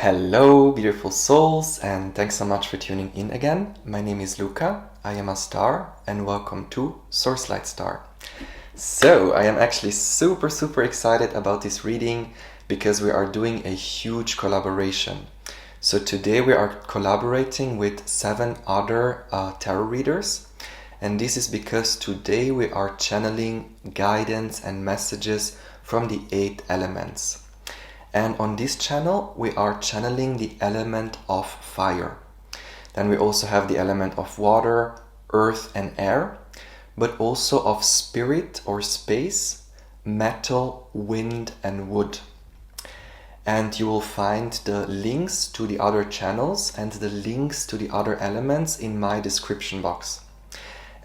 Hello, beautiful souls, and thanks so much for tuning in again. My name is Luca, I am Astar, and welcome to 𝑇auRStar. So, I am actually super excited about this reading because we are doing a huge collaboration. So today we are collaborating with 7 other tarot readers, and this is because today we are channeling guidance and messages from the 8 elements. And on this channel, we are channeling the element of fire. Then we also have the element of water, earth and air, but also of spirit or space, metal, wind and wood. And you will find the links to the other channels and the links to the other elements in my description box.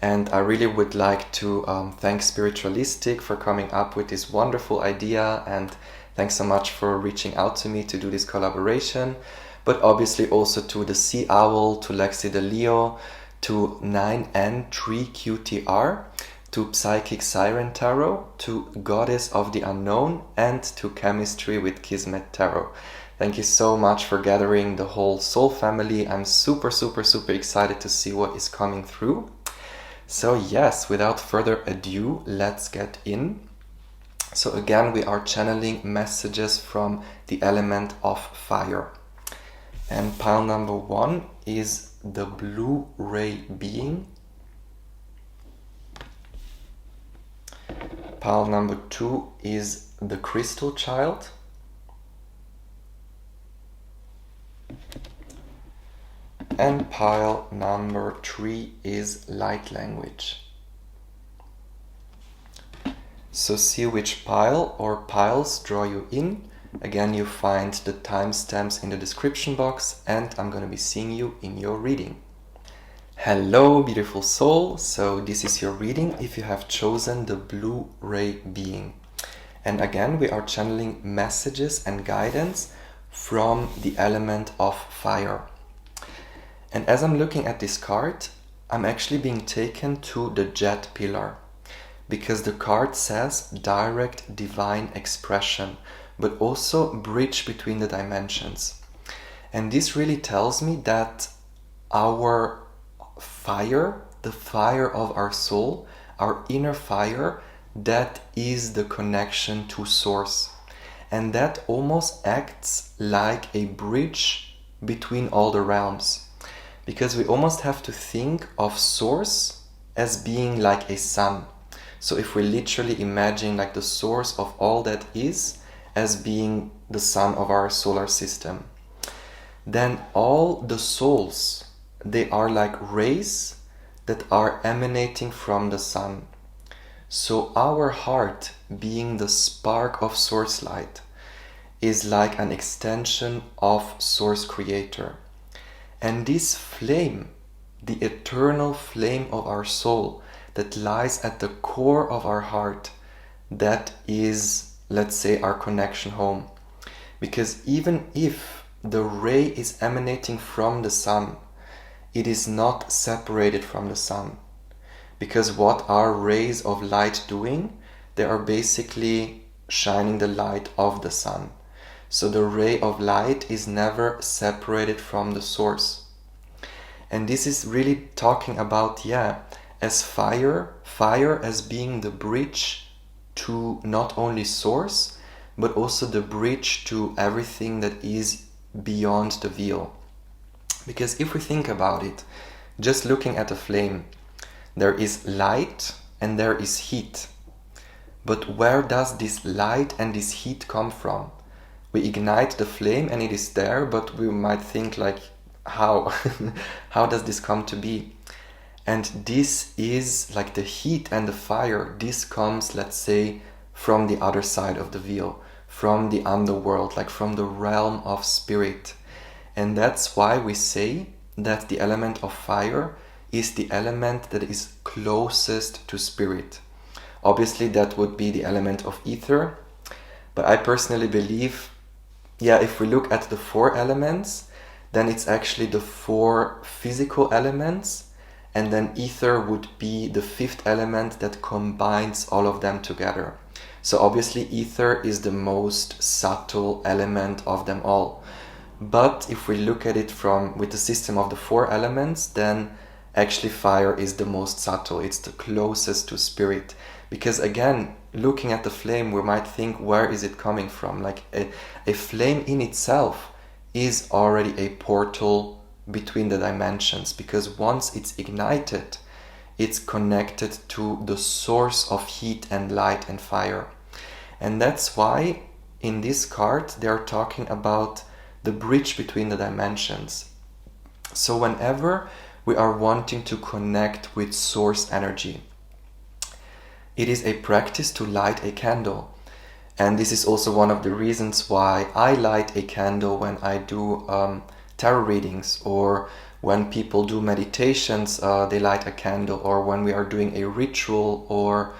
And I really would like to thank Spiritualistic for coming up with this wonderful idea, and thanks so much for reaching out to me to do this collaboration, but obviously also to the Sea Owl, to Lexi the Leo, to 9N3QTR, to Psychic Siren Tarot, to Goddess of the Unknown, and to Chemistry with Kismet Tarot. Thank you so much for gathering the whole soul family. I'm super excited to see what is coming through. So yes, without further ado, let's get in. So again, we are channeling messages from the element of fire. And pile number 1 is the blue ray being. Pile number 2 is the crystal child. And pile number 3 is light language. So see which pile or piles draw you in. Again, you find the timestamps in the description box, and I'm going to be seeing you in your reading. Hello, beautiful soul. So this is your reading if you have chosen the blue ray being. And again, we are channeling messages and guidance from the element of fire. And as I'm looking at this card, I'm actually being taken to the jet pillar, because the card says direct divine expression, but also bridge between the dimensions. And this really tells me that our fire, the fire of our soul, our inner fire, that is the connection to source. And that almost acts like a bridge between all the realms. Because we almost have to think of source as being like a sun. So if we literally imagine like the source of all that is as being the sun of our solar system, then all the souls, they are like rays that are emanating from the sun. So our heart, being the spark of source light, is like an extension of source creator. And this flame, the eternal flame of our soul that lies at the core of our heart, that is, let's say, our connection home. Because even if the ray is emanating from the sun, it is not separated from the sun. Because what are rays of light doing? They are basically shining the light of the sun. So the ray of light is never separated from the source. And this is really talking about, as fire as being the bridge to not only source, but also the bridge to everything that is beyond the veil. Because if we think about it, just looking at a flame, there is light and there is heat. But where does this light and this heat come from? We ignite the flame and it is there, but we might think like, how? How does this come to be? And this is like the heat and the fire. This comes, let's say, from the other side of the veil, from the underworld, like from the realm of spirit. And that's why we say that the element of fire is the element that is closest to spirit. Obviously, that would be the element of ether. But I personally believe, if we look at the 4 elements, then it's actually the 4 physical elements, and then ether would be the 5th element that combines all of them together. So obviously ether is the most subtle element of them all. But if we look at it with the system of the 4 elements, then actually fire is the most subtle. It's the closest to spirit. Because again, looking at the flame, we might think, where is it coming from? Like a flame in itself is already a portal between the dimensions, because once it's ignited, it's connected to the source of heat and light and fire. And that's why in this card they are talking about the bridge between the dimensions. So whenever we are wanting to connect with source energy, it is a practice to light a candle. And this is also one of the reasons why I light a candle when I do tarot readings, or when people do meditations, they light a candle, or when we are doing a ritual, or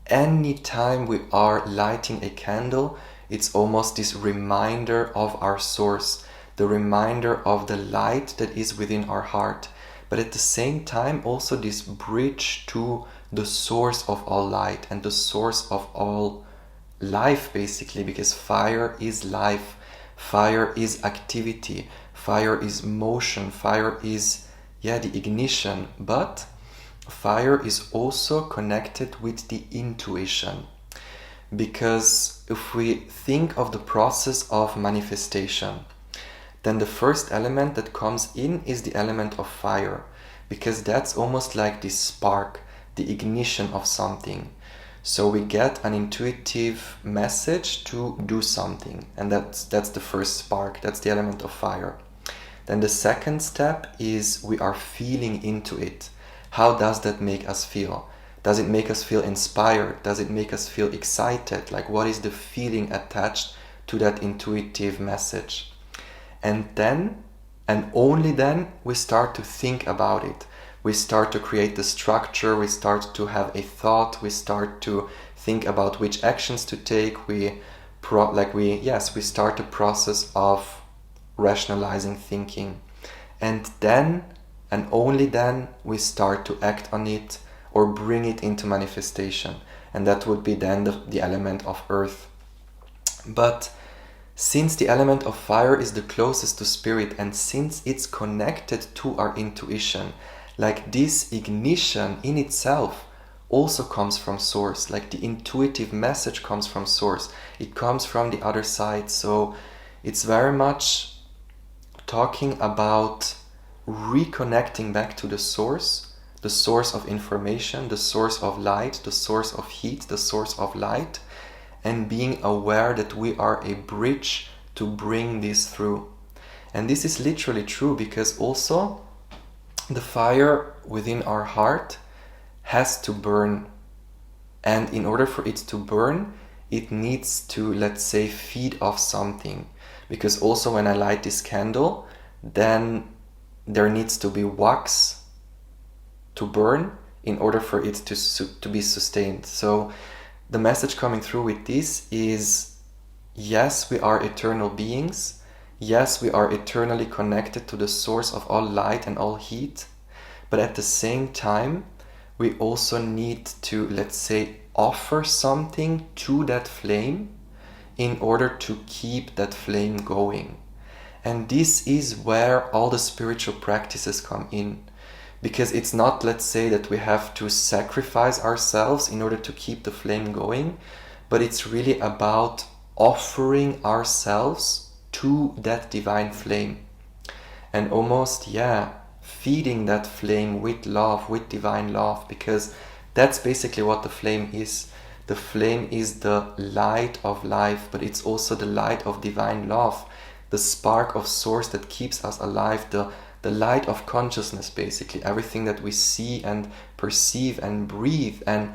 any time we are lighting a candle, it's almost this reminder of our source, the reminder of the light that is within our heart, but at the same time also this bridge to the source of all light and the source of all life, basically, because fire is life, fire is activity, fire is motion, fire is the ignition, but fire is also connected with the intuition. Because if we think of the process of manifestation, then the first element that comes in is the element of fire, because that's almost like the spark, the ignition of something. So we get an intuitive message to do something, and that's the first spark, that's the element of fire. Then the second step is we are feeling into it. How does that make us feel? Does it make us feel inspired? Does it make us feel excited? Like, what is the feeling attached to that intuitive message? And then, and only then, we start to think about it. We start to create the structure, we start to have a thought, we start to think about which actions to take, we start the process of rationalizing thinking. And then, and only then, we start to act on it or bring it into manifestation. And that would be then the element of earth. But since the element of fire is the closest to spirit, and since it's connected to our intuition, like this ignition in itself also comes from source, like the intuitive message comes from source, it comes from the other side. So it's very much talking about reconnecting back to the source of information, the source of light, the source of heat, the source of light, and being aware that we are a bridge to bring this through. And this is literally true, because also the fire within our heart has to burn, and in order for it to burn, it needs to, let's say, feed off something. Because also when I light this candle, then there needs to be wax to burn in order for it to be sustained. So the message coming through with this is, yes, we are eternal beings. Yes, we are eternally connected to the source of all light and all heat. But at the same time, we also need to, let's say, offer something to that flame in order to keep that flame going. And this is where all the spiritual practices come in. Because it's not, let's say, that we have to sacrifice ourselves in order to keep the flame going, but it's really about offering ourselves to that divine flame. And almost, feeding that flame with love, with divine love, because that's basically what the flame is. The flame is the light of life, but it's also the light of divine love, the spark of source that keeps us alive, the light of consciousness, basically, everything that we see and perceive and breathe. And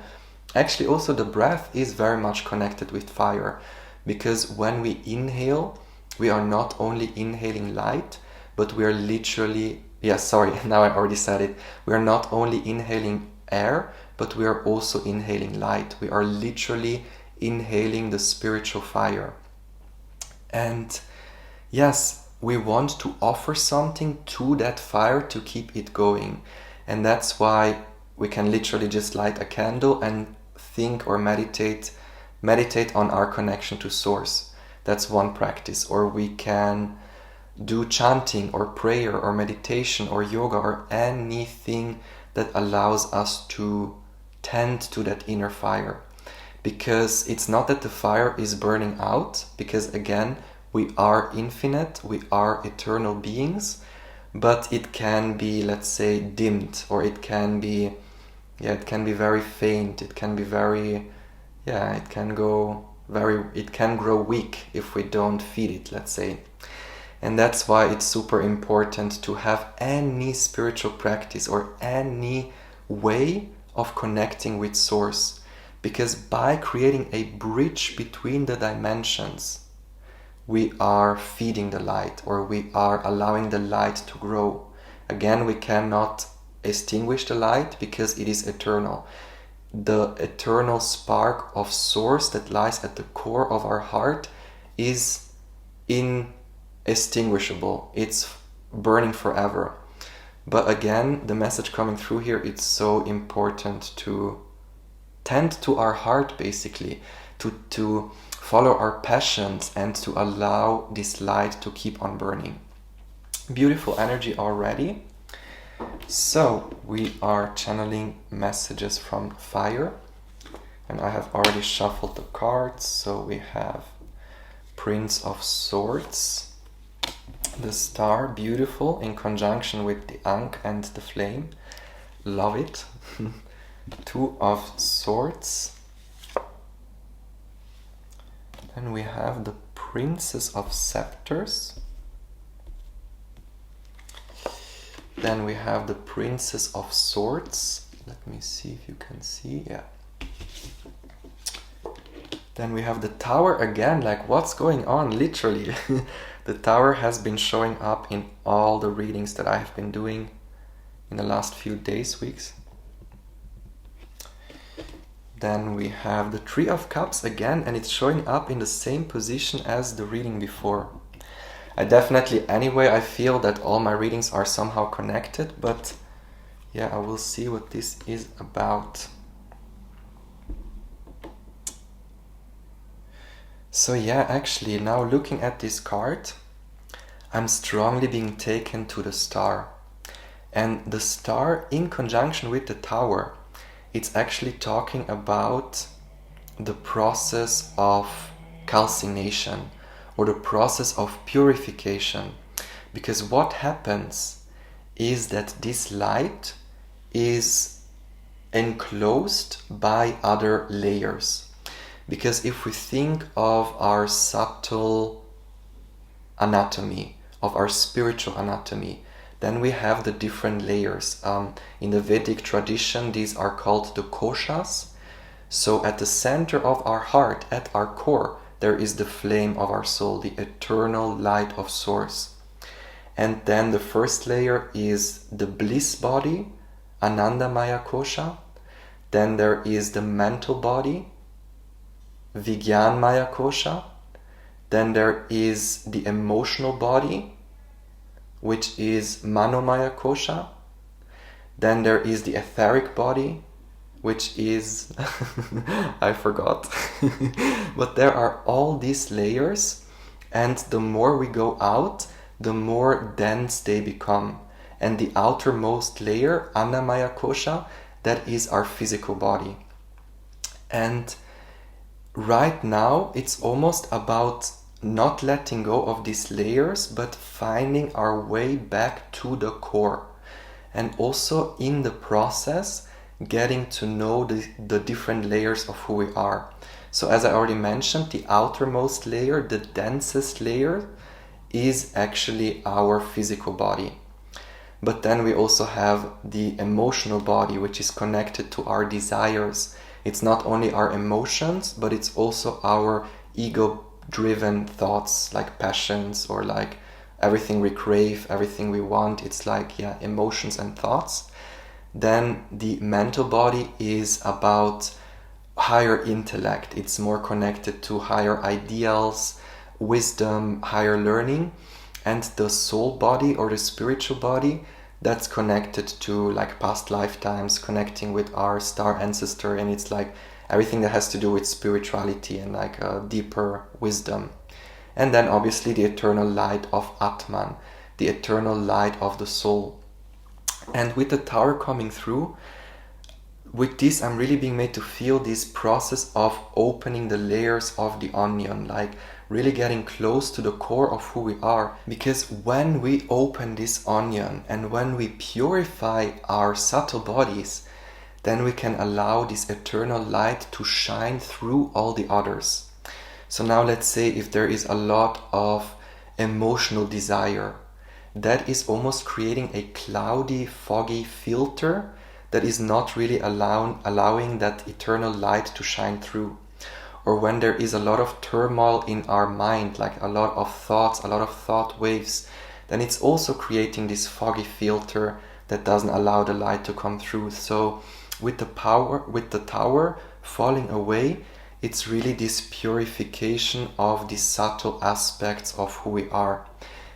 actually also the breath is very much connected with fire, because when we inhale, we are not only inhaling light, but we are literally, now I already said it, we are not only inhaling air, but we are also inhaling light. We are literally inhaling the spiritual fire. And yes, we want to offer something to that fire to keep it going. And that's why we can literally just light a candle and think or meditate on our connection to source. That's one practice. Or we can do chanting or prayer or meditation or yoga or anything that allows us to tend to that inner fire. Because it's not that the fire is burning out, because again, we are infinite, we are eternal beings, but it can be, let's say, dimmed, or it can be very faint, it can be very, it can grow weak if we don't feed it, let's say. And that's why it's super important to have any spiritual practice or any way of connecting with Source. Because by creating a bridge between the dimensions, we are feeding the light, or we are allowing the light to grow. Again, we cannot extinguish the light because it is eternal. The eternal spark of Source that lies at the core of our heart is inextinguishable. It's burning forever. But again, the message coming through here, it's so important to tend to our heart, basically, to follow our passions and to allow this light to keep on burning. Beautiful energy already. So we are channeling messages from fire, and I have already shuffled the cards. So we have Prince of Swords, the Star, beautiful, in conjunction with the Ankh and the Flame. Love it. Two of Swords. Then we have the Princess of Scepters. Then we have the Princess of Swords. Let me see if you can see. Yeah. Then we have the Tower again. Like, what's going on? Literally. The Tower has been showing up in all the readings that I have been doing in the last few days, weeks. Then we have the Three of Cups again, and it's showing up in the same position as the reading before. I feel that all my readings are somehow connected, but yeah, I will see what this is about. So yeah, actually, now looking at this card, I'm strongly being taken to the Star. And the Star, in conjunction with the Tower, it's actually talking about the process of calcination, or the process of purification. Because what happens is that this light is enclosed by other layers. Because if we think of our subtle anatomy, of our spiritual anatomy, then we have the different layers. In the Vedic tradition, these are called the koshas. So at the center of our heart, at our core, there is the flame of our soul, the eternal light of Source. And then the first layer is the bliss body, Anandamaya kosha. Then there is the mental body, Vijnanmaya kosha. Then there is the emotional body, which is Manomaya kosha. Then there is the etheric body, which is I forgot. But there are all these layers, and the more we go out, the more dense they become. And the outermost layer, Annamaya kosha, that is our physical body. And right now it's almost about not letting go of these layers, but finding our way back to the core. And also in the process, getting to know the different layers of who we are. So as I already mentioned, the outermost layer, the densest layer, is actually our physical body. But then we also have the emotional body, which is connected to our desires. It's not only our emotions, but it's also our ego-driven thoughts, like passions, or like everything we crave, everything we want. It's like, emotions and thoughts. Then the mental body is about higher intellect. It's more connected to higher ideals, wisdom, higher learning. And the soul body, or the spiritual body, that's connected to like past lifetimes, connecting with our star ancestor, and it's like everything that has to do with spirituality and like a deeper wisdom. And then obviously the eternal light of Atman, the eternal light of the soul. And with the tower coming through, with this I'm really being made to feel this process of opening the layers of the onion, like really getting close to the core of who we are. Because when we open this onion and when we purify our subtle bodies, then we can allow this eternal light to shine through all the others. So now let's say if there is a lot of emotional desire, that is almost creating a cloudy, foggy filter that is not really allowing that eternal light to shine through. Or when there is a lot of turmoil in our mind, like a lot of thoughts, a lot of thought waves, then it's also creating this foggy filter that doesn't allow the light to come through. So with the tower falling away, it's really this purification of the subtle aspects of who we are.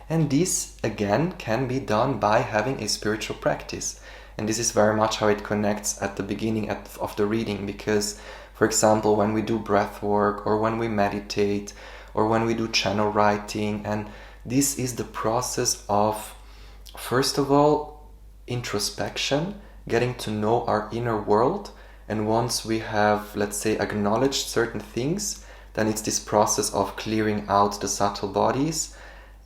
And this again can be done by having a spiritual practice. And this is very much how it connects at the beginning of the reading, because for example, when we do breath work, or when we meditate, or when we do channel writing, and this is the process of, first of all, introspection, getting to know our inner world. And once we have, let's say, acknowledged certain things, then it's this process of clearing out the subtle bodies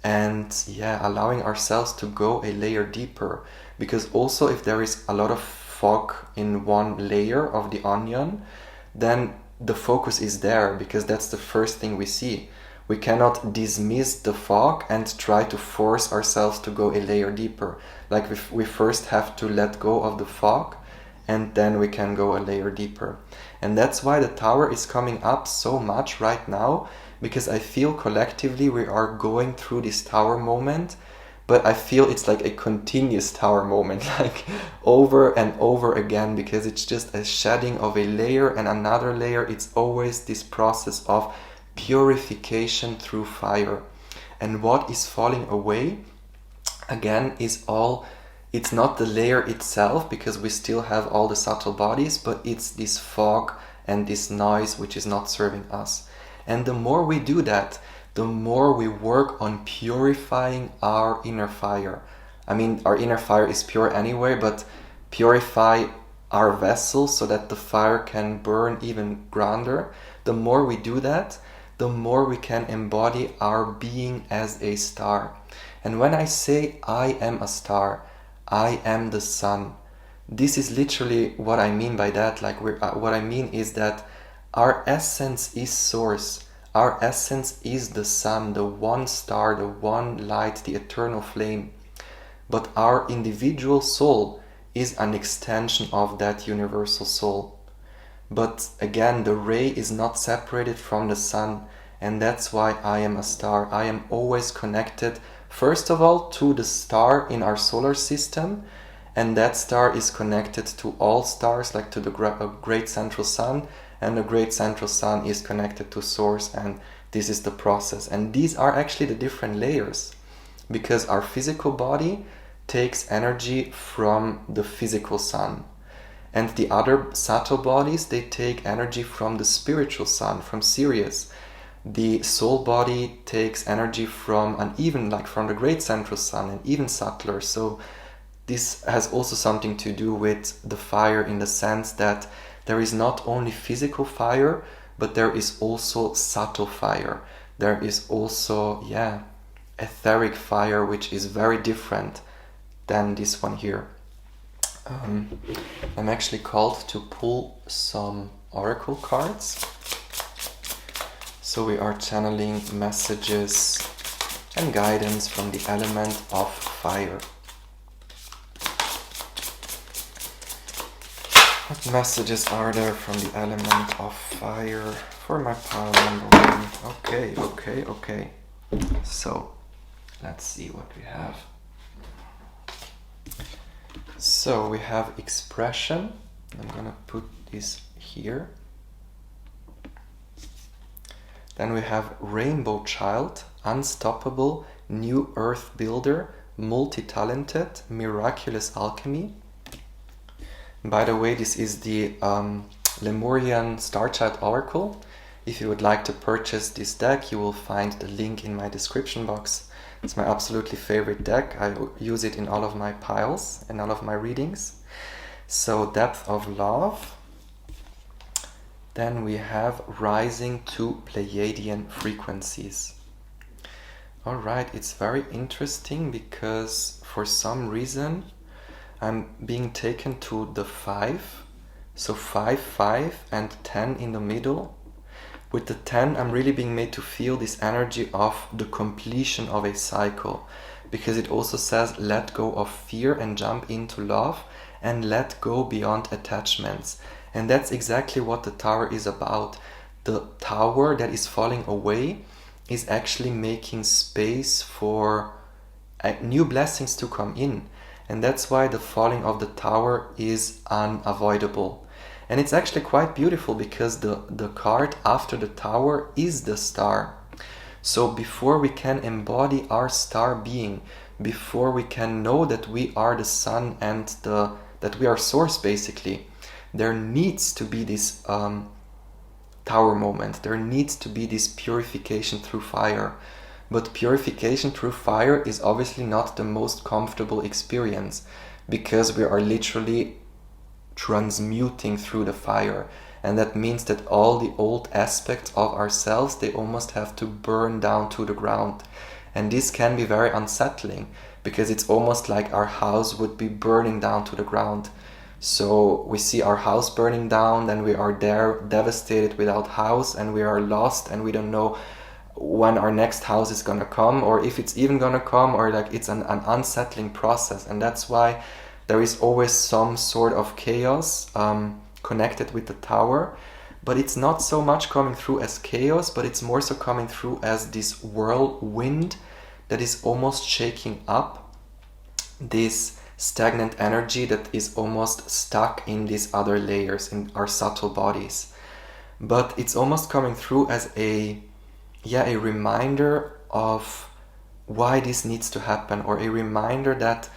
and allowing ourselves to go a layer deeper. Because also if there is a lot of fog in one layer of the onion, then the focus is there, because that's the first thing we see. We cannot dismiss the fog and try to force ourselves to go a layer deeper. Like we first have to let go of the fog, and then we can go a layer deeper. And that's why the tower is coming up so much right now, because I feel collectively we are going through this tower moment, but I feel it's like a continuous tower moment, like over and over again, because it's just a shedding of a layer and another layer. It's always this process of purification through fire. And what is falling away, again, it's not the layer itself, because we still have all the subtle bodies, but it's this fog and this noise which is not serving us. And the more we do that, the more we work on purifying our inner fire. I mean, our inner fire is pure anyway, but purify our vessel so that the fire can burn even grander. The more we do that, the more we can embody our being as a star. And when I say I am a star, I am the sun, this is literally what I mean by that. Like what I mean is that our essence is source. Our essence is the sun, the one star, the one light, the eternal flame. But our individual soul is an extension of that universal soul. But again, the ray is not separated from the sun, and that's why I am a star. I am always connected, first of all, to the star in our solar system, and that star is connected to all stars, like to the great central sun, and the great central sun is connected to source, and this is the process. And these are actually the different layers, because our physical body takes energy from the physical sun, and the other subtle bodies, they take energy from the spiritual sun, from Sirius. The soul body takes energy from from the great central sun, and even subtler. So this has also something to do with the fire, in the sense that there is not only physical fire, but there is also subtle fire. There is also, etheric fire, which is very different than this one here. I'm actually called to pull some oracle cards. So we are channeling messages and guidance from the element of fire. What messages are there from the element of fire for my pile number 1? Okay. So, let's see what we have. So, we have expression. I'm gonna put this here. Then we have rainbow child, unstoppable, new earth builder, multi-talented, miraculous alchemy. By the way, this is the Lemurian Starchild Oracle. If you would like to purchase this deck, you will find the link in my description box. It's my absolutely favorite deck. I use it in all of my piles and all of my readings. So Depth of Love. Then we have Rising to Pleiadian Frequencies. Alright, it's very interesting because for some reason I'm being taken to the 5. So 5, 5 and 10 in the middle. With the 10, I'm really being made to feel this energy of the completion of a cycle, because it also says let go of fear and jump into love and let go beyond attachments. And that's exactly what the tower is about. The tower that is falling away is actually making space for new blessings to come in. And that's why the falling of the tower is unavoidable. And it's actually quite beautiful because the card after the tower is the star. So before we can embody our star being, before we can know that we are the sun and that we are source basically, there needs to be this tower moment. There needs to be this purification through fire. But purification through fire is obviously not the most comfortable experience, because we are literally transmuting through the fire, and that means that all the old aspects of ourselves, they almost have to burn down to the ground. And this can be very unsettling, because it's almost like our house would be burning down to the ground. So we see our house burning down, then we are there devastated without house, and we are lost, and we don't know when our next house is gonna come, or if it's even gonna come, or like it's an unsettling process. And that's why there is always some sort of chaos connected with the tower, but it's not so much coming through as chaos, but it's more so coming through as this whirlwind that is almost shaking up this stagnant energy that is almost stuck in these other layers in our subtle bodies. But it's almost coming through as a reminder of why this needs to happen, or a reminder that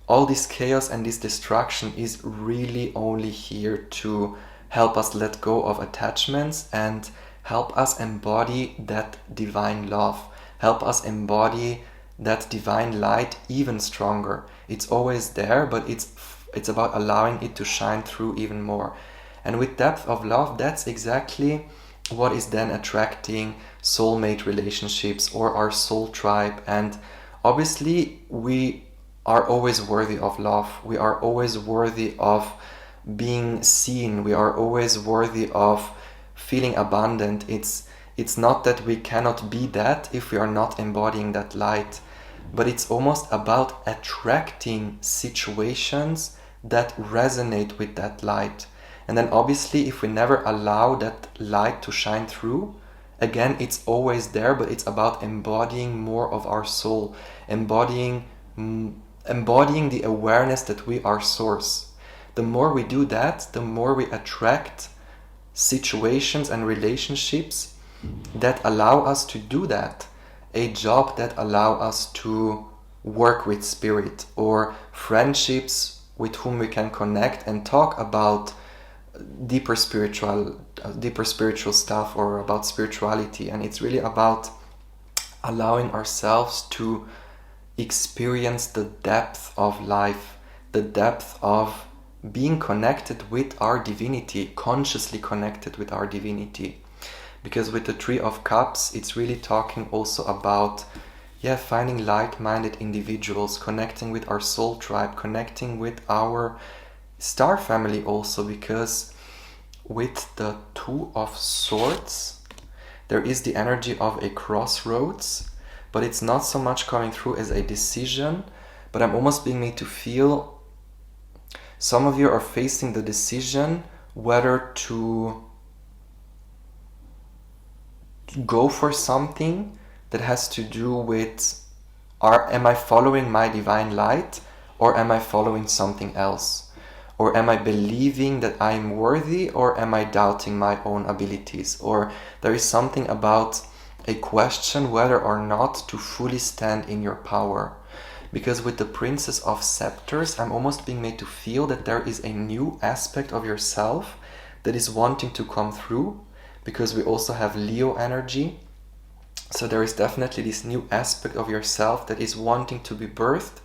all this chaos and this destruction is really only here to help us let go of attachments and help us embody that divine love, help us embody that divine light even stronger. It's always there, but it's about allowing it to shine through even more. And with Depth of Love, that's exactly what is then attracting soulmate relationships or our soul tribe. And obviously we are always worthy of love. We are always worthy of being seen. We are always worthy of feeling abundant. It's not that we cannot be that if we are not embodying that light, but it's almost about attracting situations that resonate with that light. And then obviously if we never allow that light to shine through, again, it's always there, but it's about embodying more of our soul, embodying the awareness that we are source. The more we do that, the more we attract situations and relationships that allow us to do that. A job that allow us to work with spirit, or friendships with whom we can connect and talk about deeper spiritual stuff, or about spirituality. And it's really about allowing ourselves to experience the depth of life, the depth of being connected with our divinity, consciously connected with our divinity. Because with the Three of Cups, it's really talking also about finding like-minded individuals, connecting with our soul tribe, connecting with our star family also, because with the Two of Swords, there is the energy of a crossroads, but it's not so much coming through as a decision, but I'm almost being made to feel some of you are facing the decision whether to go for something that has to do with am I following my divine light, or am I following something else? Or am I believing that I am worthy, or am I doubting my own abilities? Or there is something about a question whether or not to fully stand in your power. Because with the Princess of Scepters, I'm almost being made to feel that there is a new aspect of yourself that is wanting to come through, because we also have Leo energy. So there is definitely this new aspect of yourself that is wanting to be birthed.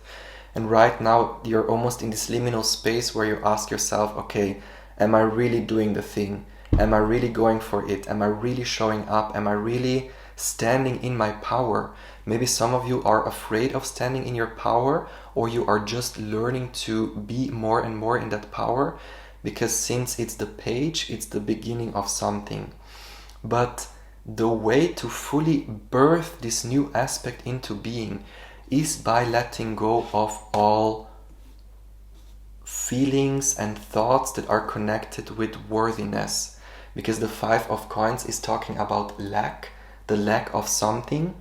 And right now you're almost in this liminal space where you ask yourself, okay, am I really doing the thing? Am I really going for it? Am I really showing up? Am I really standing in my power? Maybe some of you are afraid of standing in your power, or you are just learning to be more and more in that power, because since it's the page, it's the beginning of something. But the way to fully birth this new aspect into being is by letting go of all feelings and thoughts that are connected with worthiness. Because the Five of Coins is talking about lack, the lack of something.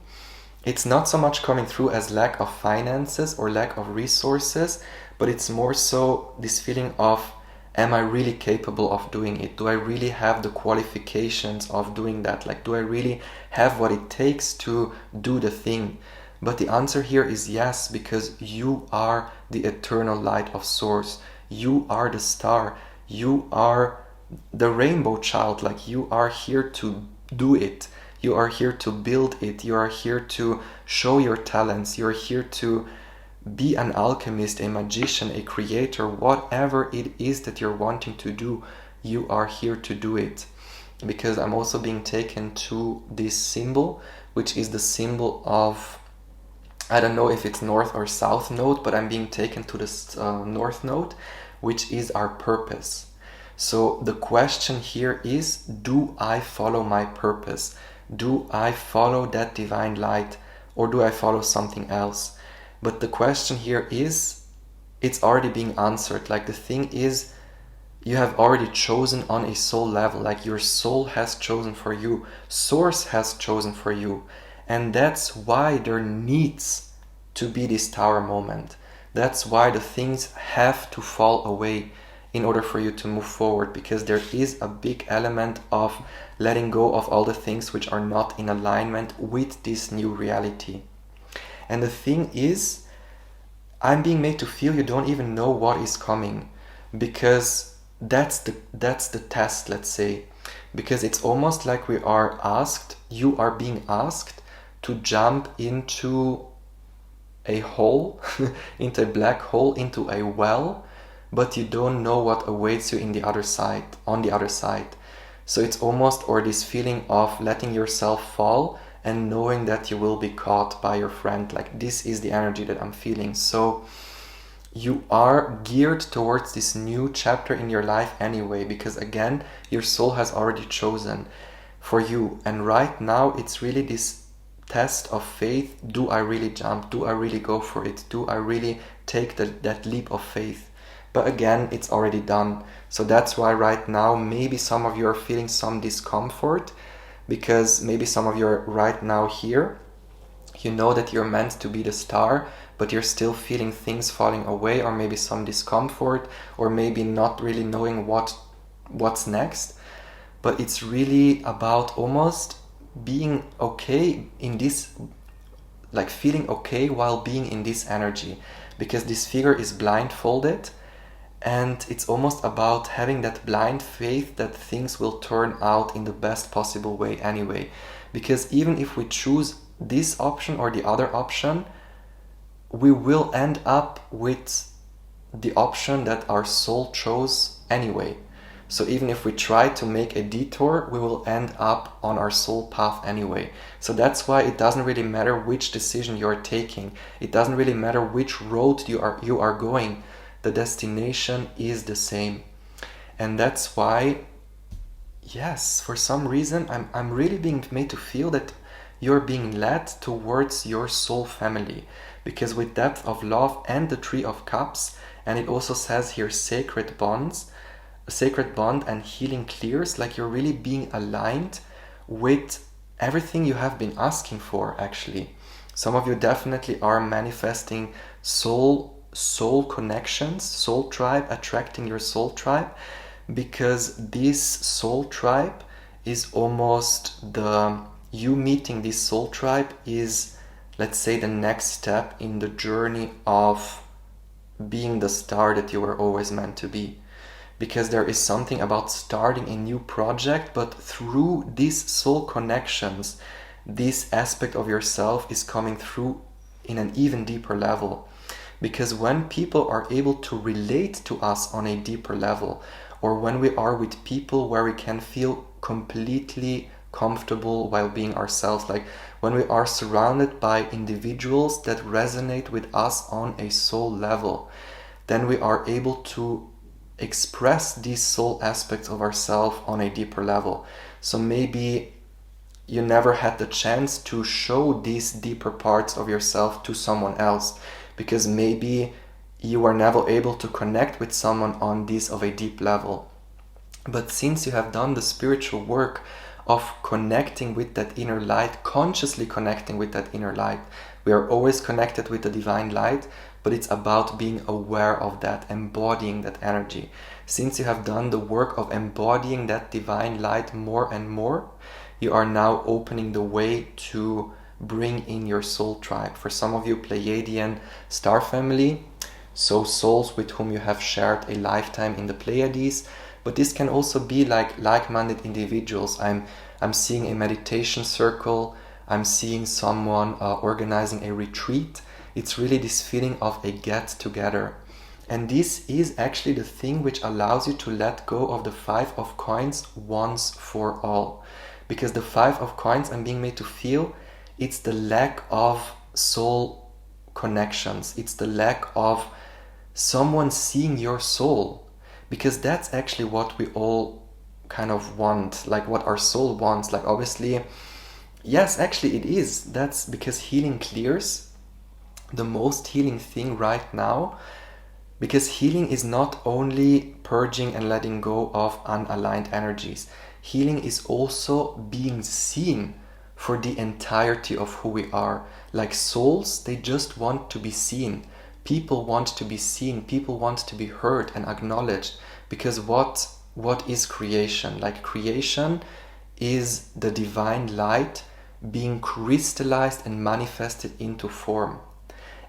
It's not so much coming through as lack of finances or lack of resources, but it's more so this feeling of, am I really capable of doing it? Do I really have the qualifications of doing that? Like, do I really have what it takes to do the thing? But the answer here is yes, because you are the eternal light of source. You are the star. You are the rainbow child. Like, you are here to do it. You are here to build it. You are here to show your talents. You are here to be an alchemist, a magician, a creator, whatever it is that you're wanting to do. You are here to do it. Because I'm also being taken to this symbol, which is the symbol of, I don't know if it's north or south node, but I'm being taken to this north node, which is our purpose. So the question here is, do I follow my purpose? Do I follow that divine light, or do I follow something else? But the question here is, it's already being answered. Like, the thing is, you have already chosen on a soul level. Like, your soul has chosen for you. Source has chosen for you. And that's why there needs to be this tower moment. That's why the things have to fall away in order for you to move forward, because there is a big element of letting go of all the things which are not in alignment with this new reality. And the thing is, I'm being made to feel you don't even know what is coming, because that's the test, let's say. Because it's almost like you are being asked to jump into a hole, into a black hole, into a well, but you don't know what awaits you on the other side. So it's almost, or this feeling of letting yourself fall and knowing that you will be caught by your friend. Like, this is the energy that I'm feeling. So you are geared towards this new chapter in your life anyway, because again, your soul has already chosen for you. And right now it's really this test of faith. Do I really jump? Do I really go for it? Do I really take that leap of faith? But again, it's already done. So that's why right now maybe some of you are feeling some discomfort, because maybe some of you are right now here. You know that you're meant to be the star, but you're still feeling things falling away, or maybe some discomfort, or maybe not really knowing what's next. But it's really about almost being okay in this, like feeling okay while being in this energy, because this figure is blindfolded. And it's almost about having that blind faith that things will turn out in the best possible way anyway. Because even if we choose this option or the other option, we will end up with the option that our soul chose anyway. So even if we try to make a detour, we will end up on our soul path anyway. So that's why it doesn't really matter which decision you are taking. It doesn't really matter which road you are going. The destination is the same. And that's why, yes, for some reason, I'm really being made to feel that you're being led towards your soul family. Because with depth of love and the Three of Cups, and it also says here sacred bond and healing clears, like you're really being aligned with everything you have been asking for, actually. Some of you definitely are manifesting soul connections, soul tribe, attracting your soul tribe, because this soul tribe is almost you meeting this soul tribe is, let's say, the next step in the journey of being the star that you were always meant to be. because there is something about starting a new project, but through these soul connections, this aspect of yourself is coming through in an even deeper level. Because when people are able to relate to us on a deeper level, or when we are with people where we can feel completely comfortable while being ourselves, like when we are surrounded by individuals that resonate with us on a soul level, then we are able to express these soul aspects of ourselves on a deeper level. So maybe you never had the chance to show these deeper parts of yourself to someone else, because maybe you were never able to connect with someone on this of a deep level. But since you have done the spiritual work of connecting with that inner light, consciously connecting with that inner light, we are always connected with the divine light, but it's about being aware of that, embodying that energy. Since you have done the work of embodying that divine light more and more, you are now opening the way to bring in your soul tribe. For some of you, Pleiadian star family, so souls with whom you have shared a lifetime in the Pleiades, but this can also be like-minded individuals. I'm seeing a meditation circle, I'm seeing someone organizing a retreat. It's really this feeling of a get-together. And this is actually the thing which allows you to let go of the 5 of coins once for all. Because the 5 of coins, I'm being made to feel, it's the lack of soul connections. It's the lack of someone seeing your soul. Because that's actually what we all kind of want, like what our soul wants. Like obviously, yes, actually it is. That's because healing clears. The most healing thing right now, because healing is not only purging and letting go of unaligned energies. Healing is also being seen for the entirety of who we are. Like souls, they just want to be seen. People want to be seen. People want to be heard and acknowledged. Because what is creation? Like creation is the divine light being crystallized and manifested into form.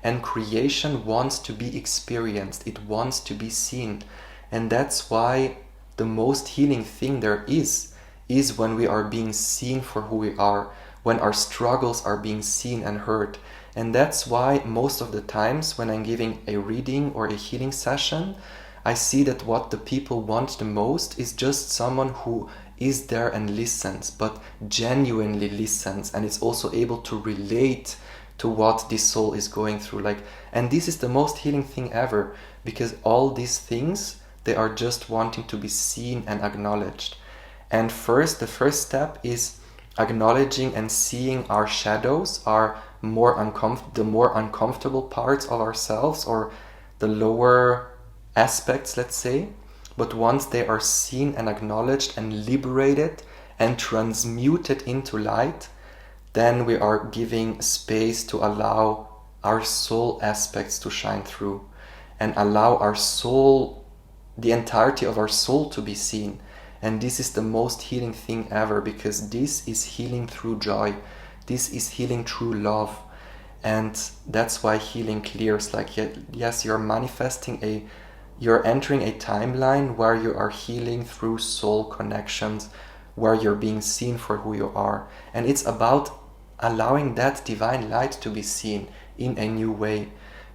And creation wants to be experienced. It wants to be seen. And that's why the most healing thing there is when we are being seen for who we are, when our struggles are being seen and heard. And that's why most of the times when I'm giving a reading or a healing session, I see that what the people want the most is just someone who is there and listens, but genuinely listens, and is also able to relate to what this soul is going through. And this is the most healing thing ever, because all these things, they are just wanting to be seen and acknowledged. And the first step is acknowledging and seeing our shadows, the more uncomfortable parts of ourselves, or the lower aspects, let's say. But once they are seen and acknowledged and liberated and transmuted into light, then we are giving space to allow our soul aspects to shine through and allow our soul, the entirety of our soul, to be seen. And this is the most healing thing ever, because this is healing through joy. This is healing through love. And that's why healing clears. Yes, you're entering a timeline where you are healing through soul connections, where you're being seen for who you are. And it's about allowing that divine light to be seen in a new way.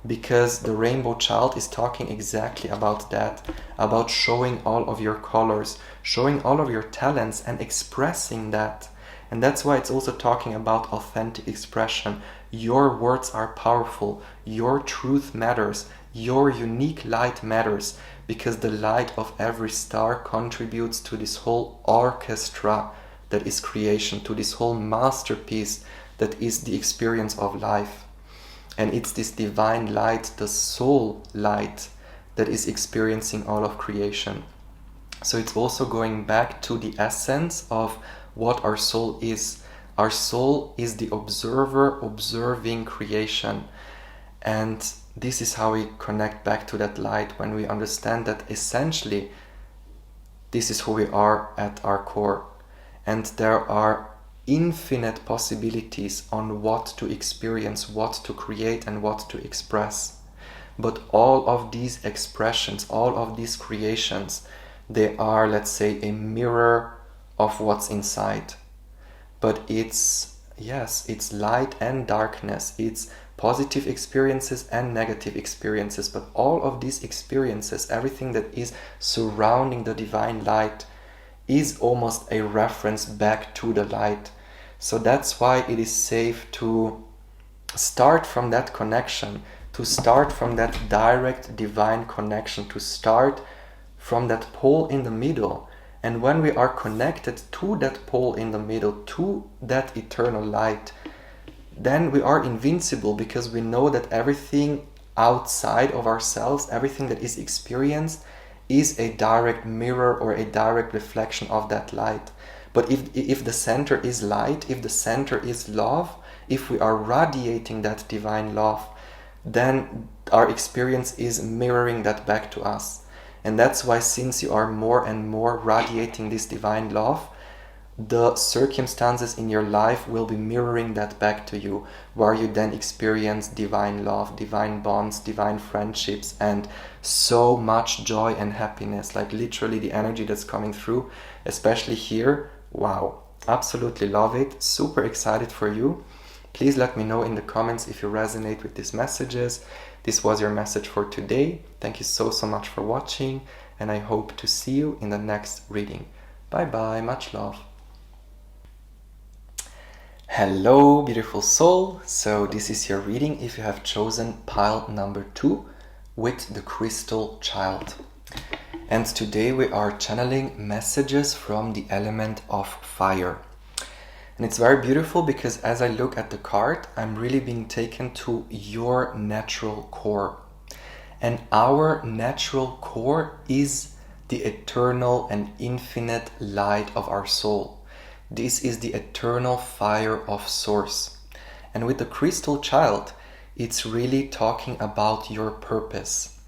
Because the Rainbow Child is talking exactly about that, about showing all of your colors, showing all of your talents and expressing that. And that's why it's also talking about authentic expression. Your words are powerful, your truth matters, your unique light matters, because the light of every star contributes to this whole orchestra that is creation, to this whole masterpiece that is the experience of life. And it's this divine light, the soul light, that is experiencing all of creation. So it's also going back to the essence of what our soul is. Our soul is the observer observing creation. And this is how we connect back to that light, when we understand that essentially this is who we are at our core. And there are infinite possibilities on what to experience, what to create, and what to express. but all of these expressions, all of these creations, they are, let's say, a mirror of what's inside. But it's light and darkness, it's positive experiences and negative experiences, but all of these experiences, everything that is surrounding the divine light, is almost a reference back to the light. So that's why it is safe to start from that connection, to start from that direct divine connection, to start from that pole in the middle. And when we are connected to that pole in the middle, to that eternal light, then we are invincible, because we know that everything outside of ourselves, everything that is experienced, is a direct mirror or a direct reflection of that light. But if the center is light, if the center is love, if we are radiating that divine love, then our experience is mirroring that back to us. And that's why, since you are more and more radiating this divine love, the circumstances in your life will be mirroring that back to you, where you then experience divine love, divine bonds, divine friendships, and so much joy and happiness. Like literally the energy that's coming through, especially here, wow, absolutely love it. Super excited for you. Please let me know in the comments if you resonate with these messages. This was your message for today. Thank you so much for watching, and I hope to see you in the next reading. Bye bye, much love. Hello, beautiful soul. So this is your reading if you have chosen pile number 2 with the crystal child. And today we are channeling messages from the element of fire. And it's very beautiful, because as I look at the card, I'm really being taken to your natural core. And our natural core is the eternal and infinite light of our soul. This is the eternal fire of source. And with the crystal child, it's really talking about your purpose.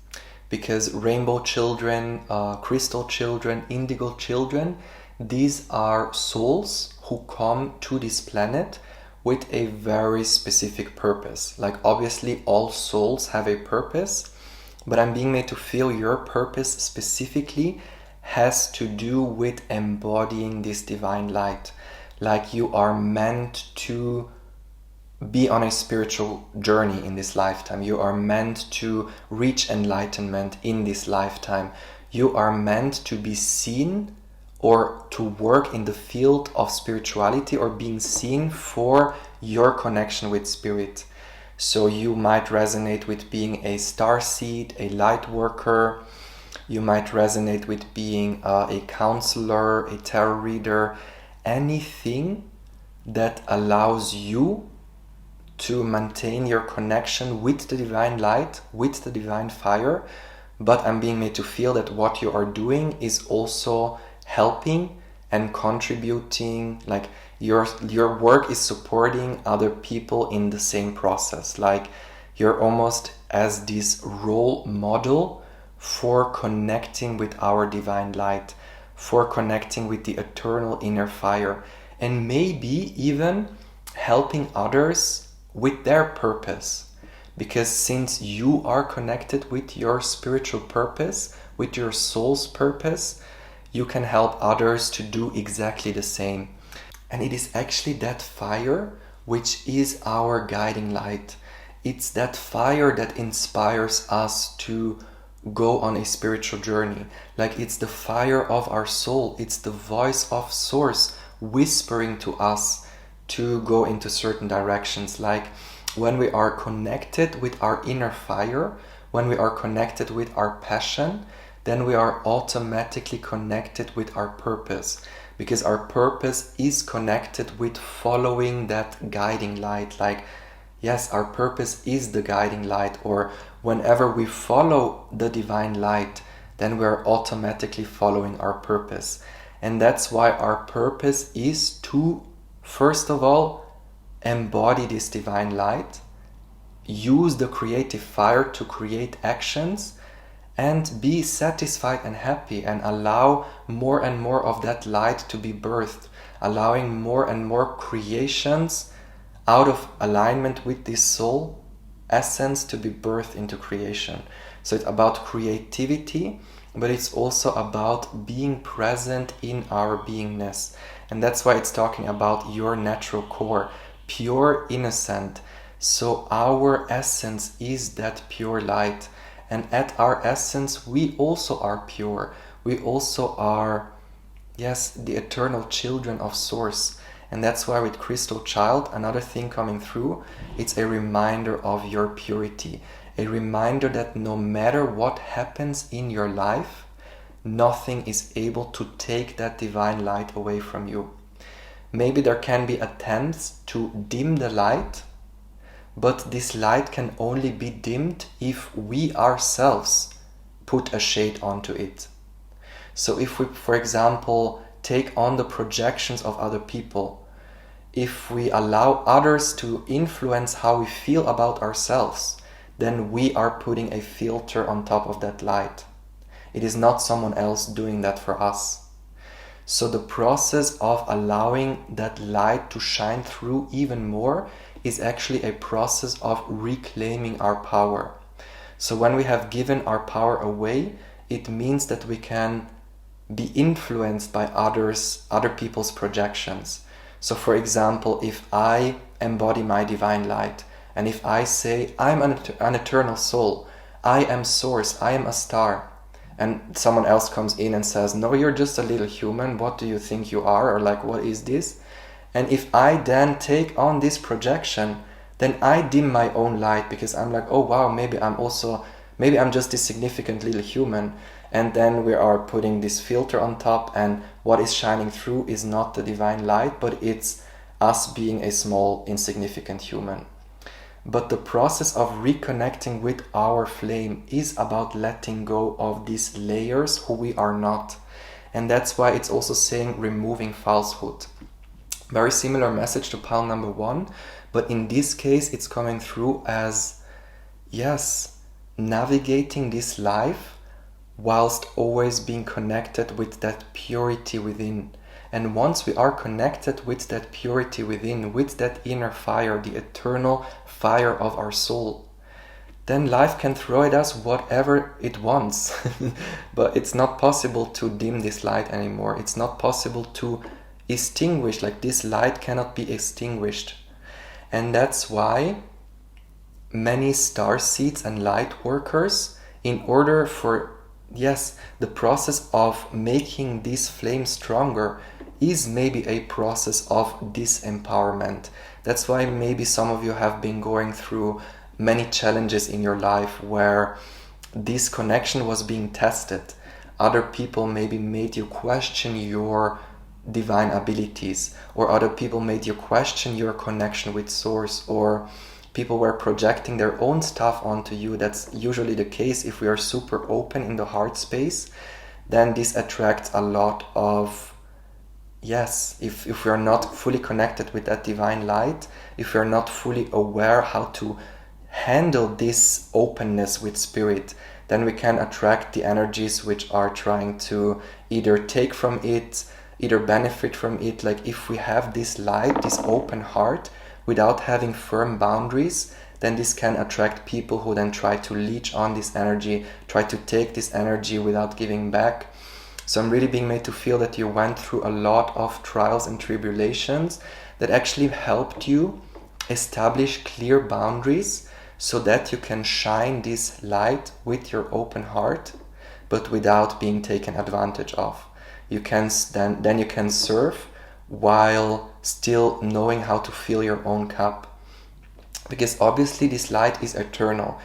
Because rainbow children, crystal children, indigo children, these are souls who come to this planet with a very specific purpose. Like obviously all souls have a purpose, but I'm being made to feel your purpose specifically has to do with embodying this divine light. Like you are meant to be on a spiritual journey in this lifetime. You are meant to reach enlightenment in this lifetime. You are meant to be seen or to work in the field of spirituality, or being seen for your connection with spirit. So you might resonate with being a starseed, a light worker. You might resonate with being a counselor, a tarot reader, anything that allows you to maintain your connection with the divine light, with the divine fire. But I'm being made to feel that what you are doing is also helping and contributing, like your work is supporting other people in the same process. Like you're almost as this role model for connecting with our divine light, for connecting with the eternal inner fire, and maybe even helping others with their purpose. Because since you are connected with your spiritual purpose, with your soul's purpose, you can help others to do exactly the same. And it is actually that fire which is our guiding light. It's that fire that inspires us to go on a spiritual journey. Like it's the fire of our soul. It's the voice of source whispering to us to go into certain directions. Like when we are connected with our inner fire, when we are connected with our passion, then we are automatically connected with our purpose, because our purpose is connected with following that guiding light. Like, yes, our purpose is the guiding light, or whenever we follow the divine light, then we are automatically following our purpose. And that's why our purpose is to, first of all, embody this divine light, use the creative fire to create actions, and be satisfied and happy, and allow more and more of that light to be birthed, allowing more and more creations out of alignment with this soul essence to be birthed into creation. So it's about creativity, but it's also about being present in our beingness. And that's why it's talking about your natural core, pure, innocent. So our essence is that pure light. And at our essence, we also are pure. We also are, yes, the eternal children of Source. And that's why with Crystal Child, another thing coming through, it's a reminder of your purity. A reminder that no matter what happens in your life, nothing is able to take that divine light away from you. Maybe there can be attempts to dim the light, but this light can only be dimmed if we ourselves put a shade onto it. So if we, for example, take on the projections of other people, if we allow others to influence how we feel about ourselves, then we are putting a filter on top of that light. It is not someone else doing that for us. So the process of allowing that light to shine through even more is actually a process of reclaiming our power. So when we have given our power away, it means that we can be influenced by other people's projections. So for example, if I embody my divine light, and if I say, I'm an eternal soul, I am Source, I am Astar, and someone else comes in and says, no, you're just a little human, what do you think you are? Or like, what is this? And if I then take on this projection, then I dim my own light, because I'm like, oh wow, maybe I'm just this significant little human. And then we are putting this filter on top, and what is shining through is not the divine light, but it's us being a small, insignificant human. But the process of reconnecting with our flame is about letting go of these layers who we are not. And that's why it's also saying removing falsehood. Very similar message to pile number 1, but in this case it's coming through as, yes, navigating this life whilst always being connected with that purity within. And once we are connected with that purity within, with that inner fire, the eternal fire of our soul, then life can throw at us whatever it wants. But it's not possible to dim this light anymore. It's not possible to extinguish, like this light cannot be extinguished. And that's why many star seeds and light workers, in order for, yes, the process of making this flame stronger is maybe a process of disempowerment. That's why maybe some of you have been going through many challenges in your life where this connection was being tested. Other people maybe made you question your divine abilities, or other people made you question your connection with Source, or people were projecting their own stuff onto you. That's usually the case if we are super open in the heart space. Then this attracts a lot of, yes, if we are not fully connected with that divine light, if we are not fully aware how to handle this openness with spirit, then we can attract the energies which are trying to either take from it, either benefit from it. Like if we have this light, this open heart, without having firm boundaries, then this can attract people who then try to leech on this energy, try to take this energy without giving back. So I'm really being made to feel that you went through a lot of trials and tribulations that actually helped you establish clear boundaries so that you can shine this light with your open heart, but without being taken advantage of. You can then you can serve while still knowing how to fill your own cup. Because obviously this light is eternal.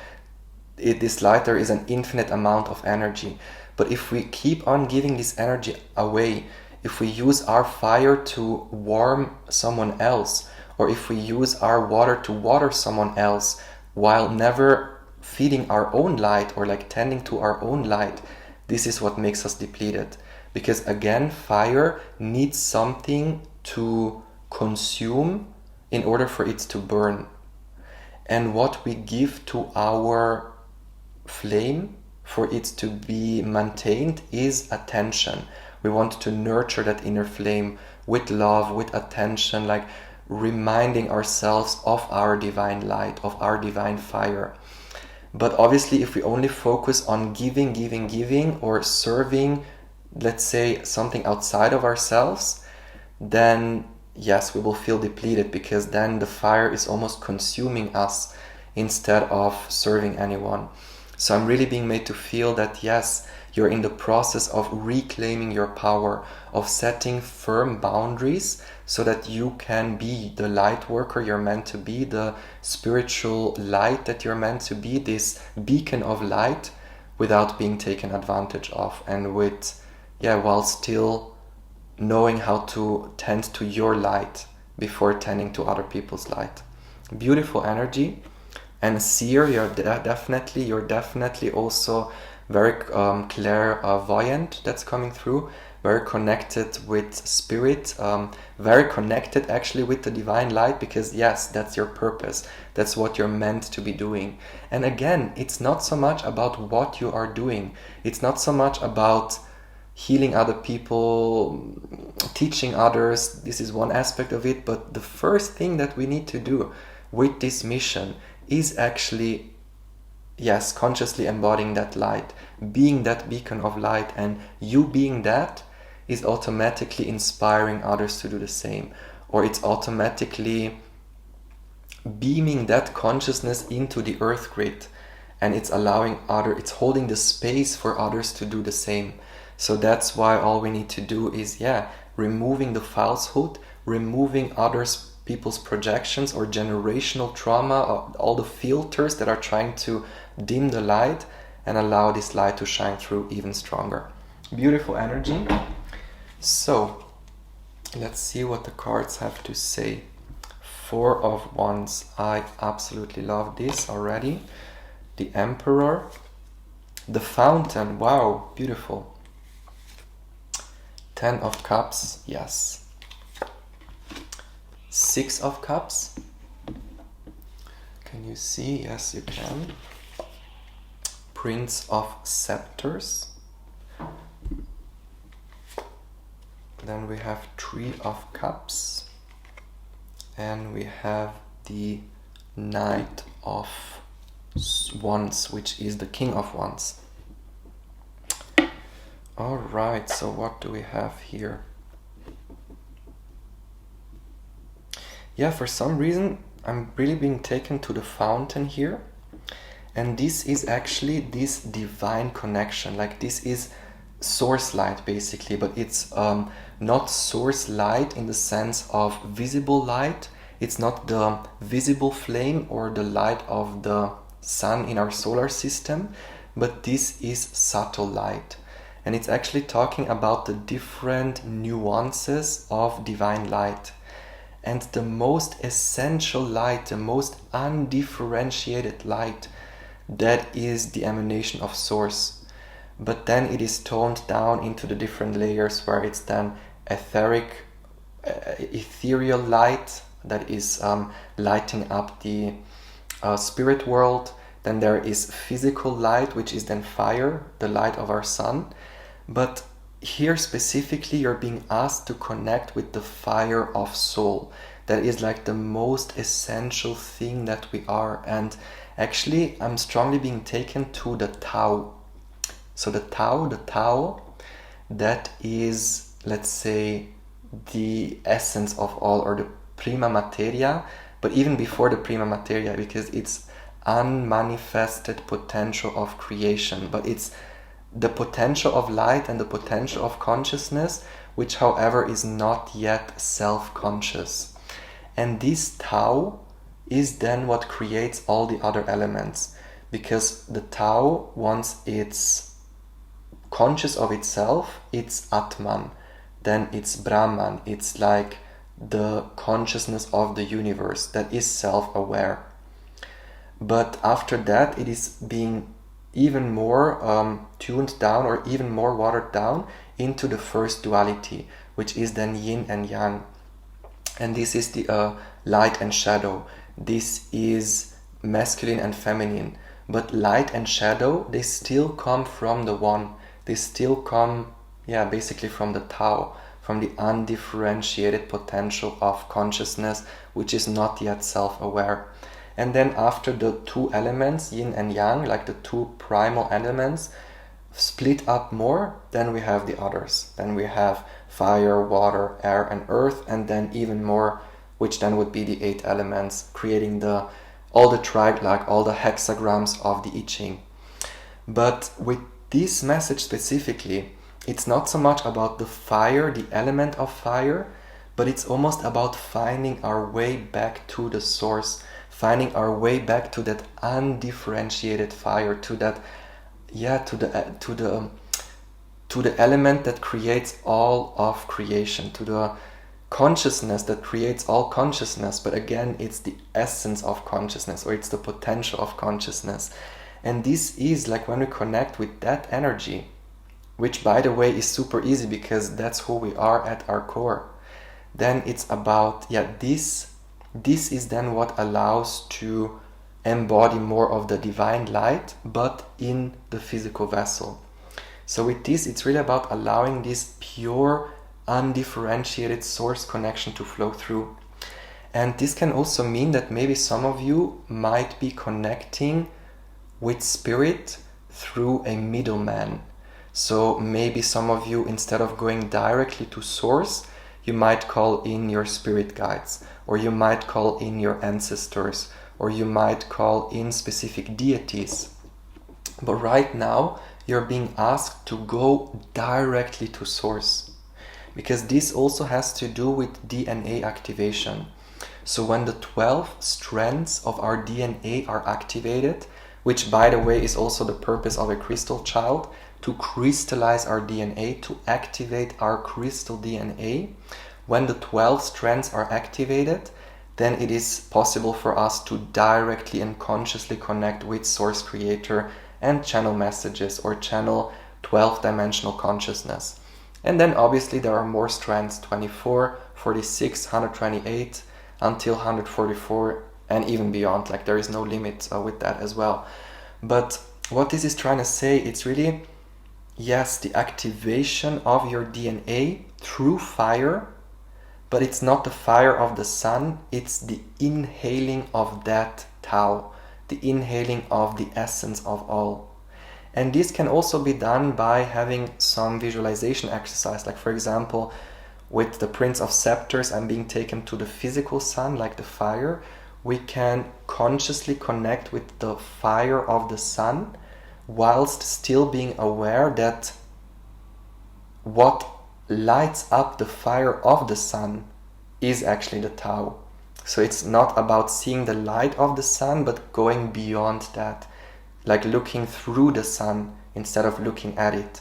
This light, there is an infinite amount of energy. But if we keep on giving this energy away, if we use our fire to warm someone else, or if we use our water to water someone else, while never feeding our own light or like tending to our own light, this is what makes us depleted. Because again, fire needs something to consume in order for it to burn. And what we give to our flame for it to be maintained is attention. We want to nurture that inner flame with love, with attention, like reminding ourselves of our divine light, of our divine fire. But obviously, if we only focus on giving, or serving, let's say, something outside of ourselves, then yes, we will feel depleted, because then the fire is almost consuming us instead of serving anyone. So I'm really being made to feel that yes, you're in the process of reclaiming your power, of setting firm boundaries so that you can be the light worker you're meant to be, the spiritual light that you're meant to be, this beacon of light, without being taken advantage of, and while still knowing how to tend to your light before tending to other people's light. Beautiful energy. And seer, you're definitely also very clairvoyant, that's coming through, very connected with spirit, very connected actually with the divine light, because yes, that's your purpose, that's what you're meant to be doing. And again, it's not so much about what you are doing, it's not so much about healing other people, teaching others. This is one aspect of it, but the first thing that we need to do with this mission is actually, yes, consciously embodying that light, being that beacon of light, and you being that is automatically inspiring others to do the same, or it's automatically beaming that consciousness into the earth grid, and it's it's holding the space for others to do the same. So that's why all we need to do is, removing the falsehood, removing people's projections or generational trauma, all the filters that are trying to dim the light, and allow this light to shine through even stronger. Beautiful energy. So let's see what the cards have to say. 4 of Wands. I absolutely love this already. The Emperor. The Fountain. Wow, beautiful. 10 of Cups. Yes. 6 of Cups. Can you see? Yes, you can. Prince of Scepters. Then we have 3 of Cups. And we have the Knight of Wands, which is the King of Wands. Alright, so what do we have here? Yeah, for some reason I'm really being taken to the Fountain here, and this is actually this divine connection, like this is source light basically, but it's not source light in the sense of visible light. It's not the visible flame or the light of the sun in our solar system, but this is subtle light, and it's actually talking about the different nuances of divine light. And the most essential light, the most undifferentiated light, that is the emanation of Source. But then it is toned down into the different layers, where it's then ethereal light that is lighting up the spirit world. Then there is physical light, which is then fire, the light of our sun. But here specifically, you're being asked to connect with the fire of soul. That is like the most essential thing that we are. And actually, I'm strongly being taken to the Tao. So the Tao, that is, let's say, the essence of all, or the prima materia, but even before the prima materia, because it's unmanifested potential of creation, but it's the potential of light and the potential of consciousness, which however is not yet self-conscious. And this Tao is then what creates all the other elements, because the Tao, once it's conscious of itself, it's Atman, then it's Brahman, it's like the consciousness of the universe that is self-aware. But after that, it is being even more tuned down, or even more watered down into the first duality, which is then yin and yang. And this is the light and shadow. This is masculine and feminine. But light and shadow, they still come from the one. They still come, basically from the Tao, from the undifferentiated potential of consciousness, which is not yet self-aware. And then after the two elements, yin and yang, like the two primal elements, split up more, then we have the others. Then we have fire, water, air, and earth, and then even more, which then would be the 8 elements, creating all the hexagrams of the I Ching. But with this message specifically, it's not so much about the fire, the element of fire, but it's almost about finding our way back to the source, finding our way back to that undifferentiated fire, to that, to the element that creates all of creation, to the consciousness that creates all consciousness. But again, it's the essence of consciousness, or it's the potential of consciousness. And this is like when we connect with that energy, which by the way is super easy because that's who we are at our core, then it's about, this is then what allows to embody more of the divine light, but in the physical vessel. So with this, it's really about allowing this pure, undifferentiated source connection to flow through. And this can also mean that maybe some of you might be connecting with spirit through a middleman. So maybe some of you, instead of going directly to source, you might call in your spirit guides, or you might call in your ancestors, or you might call in specific deities. But right now, you're being asked to go directly to source, because this also has to do with DNA activation. So when the 12 strands of our DNA are activated, which by the way is also the purpose of a crystal child, to crystallize our DNA, to activate our crystal DNA. When the 12 strands are activated, then it is possible for us to directly and consciously connect with Source Creator and channel messages or channel 12-dimensional consciousness. And then obviously there are more strands, 24, 46, 128, until 144 and even beyond. Like there is no limit with that as well. But what this is trying to say, it's really, yes, the activation of your DNA through fire, but it's not the fire of the sun, it's the inhaling of that Tao, the inhaling of the essence of all. And this can also be done by having some visualization exercise. Like for example, with the Prince of Scepters, I'm being taken to the physical sun, like the fire. We can consciously connect with the fire of the sun, whilst still being aware that what lights up the fire of the sun is actually the Tao. So it's not about seeing the light of the sun, but going beyond that, like looking through the sun instead of looking at it.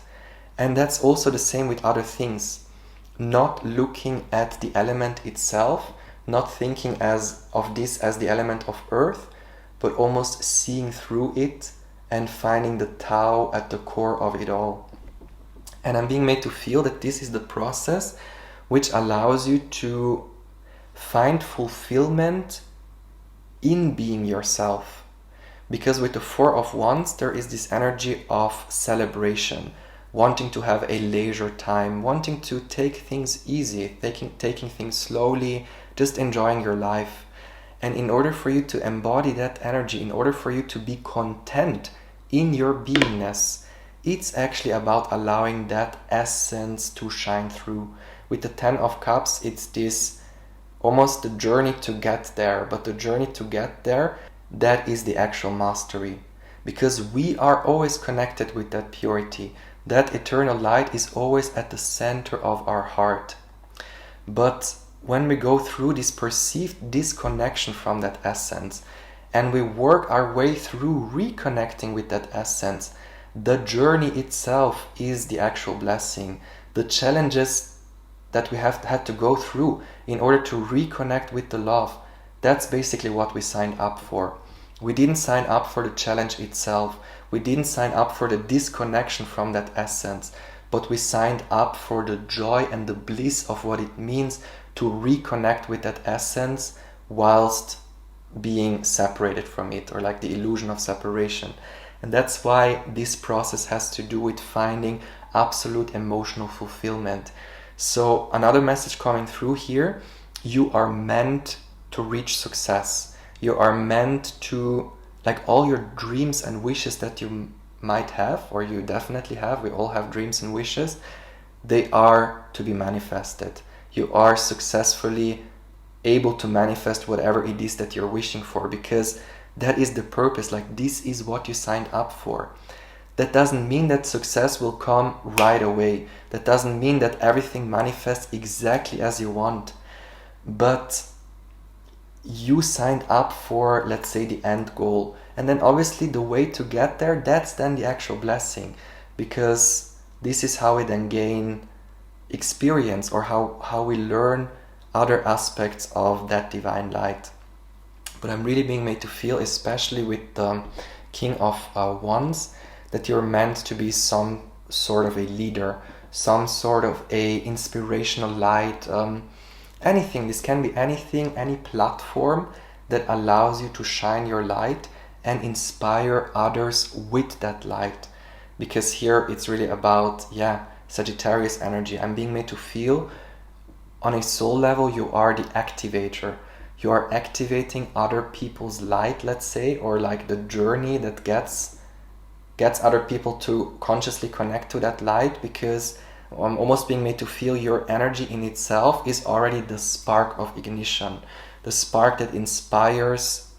And that's also the same with other things. Not looking at the element itself, not thinking of this as the element of earth, but almost seeing through it and finding the Tao at the core of it all. And I'm being made to feel that this is the process which allows you to find fulfillment in being yourself. Because with the Four of Wands, there is this energy of celebration, wanting to have a leisure time, wanting to take things easy, taking things slowly, just enjoying your life. And in order for you to embody that energy, in order for you to be content in your beingness, it's actually about allowing that essence to shine through. With the 10 of Cups, it's this almost the journey to get there, but the journey to get there, that is the actual mastery. Because we are always connected with that purity. That eternal light is always at the center of our heart. But when we go through this perceived disconnection from that essence, and we work our way through reconnecting with that essence, the journey itself is the actual blessing. The challenges that we have had to go through in order to reconnect with the love, that's basically what we signed up for. We didn't sign up for the challenge itself. We didn't sign up for the disconnection from that essence, but we signed up for the joy and the bliss of what it means to reconnect with that essence whilst being separated from it, or like the illusion of separation. And that's why this process has to do with finding absolute emotional fulfillment. So another message coming through here, you are meant to reach success. You are meant to, like, all your dreams and wishes that you might have, or you definitely have, we all have dreams and wishes, they are to be manifested. You are successfully able to manifest whatever it is that you're wishing for, because that is the purpose. Like, this is what you signed up for. That doesn't mean that success will come right away. That doesn't mean that everything manifests exactly as you want. But you signed up for, let's say, the end goal. And then obviously the way to get there, that's then the actual blessing. Because this is how we then gain experience, or how we learn other aspects of that divine light. But I'm really being made to feel, especially with the King of Wands, that you're meant to be some sort of a leader, some sort of a inspirational light, anything. This can be anything, any platform that allows you to shine your light and inspire others with that light. Because here it's really about, Sagittarius energy. I'm being made to feel, on a soul level, you are the activator. You are activating other people's light, let's say, or like the journey that gets other people to consciously connect to that light, because I'm almost being made to feel your energy in itself is already the spark of ignition, the spark that inspires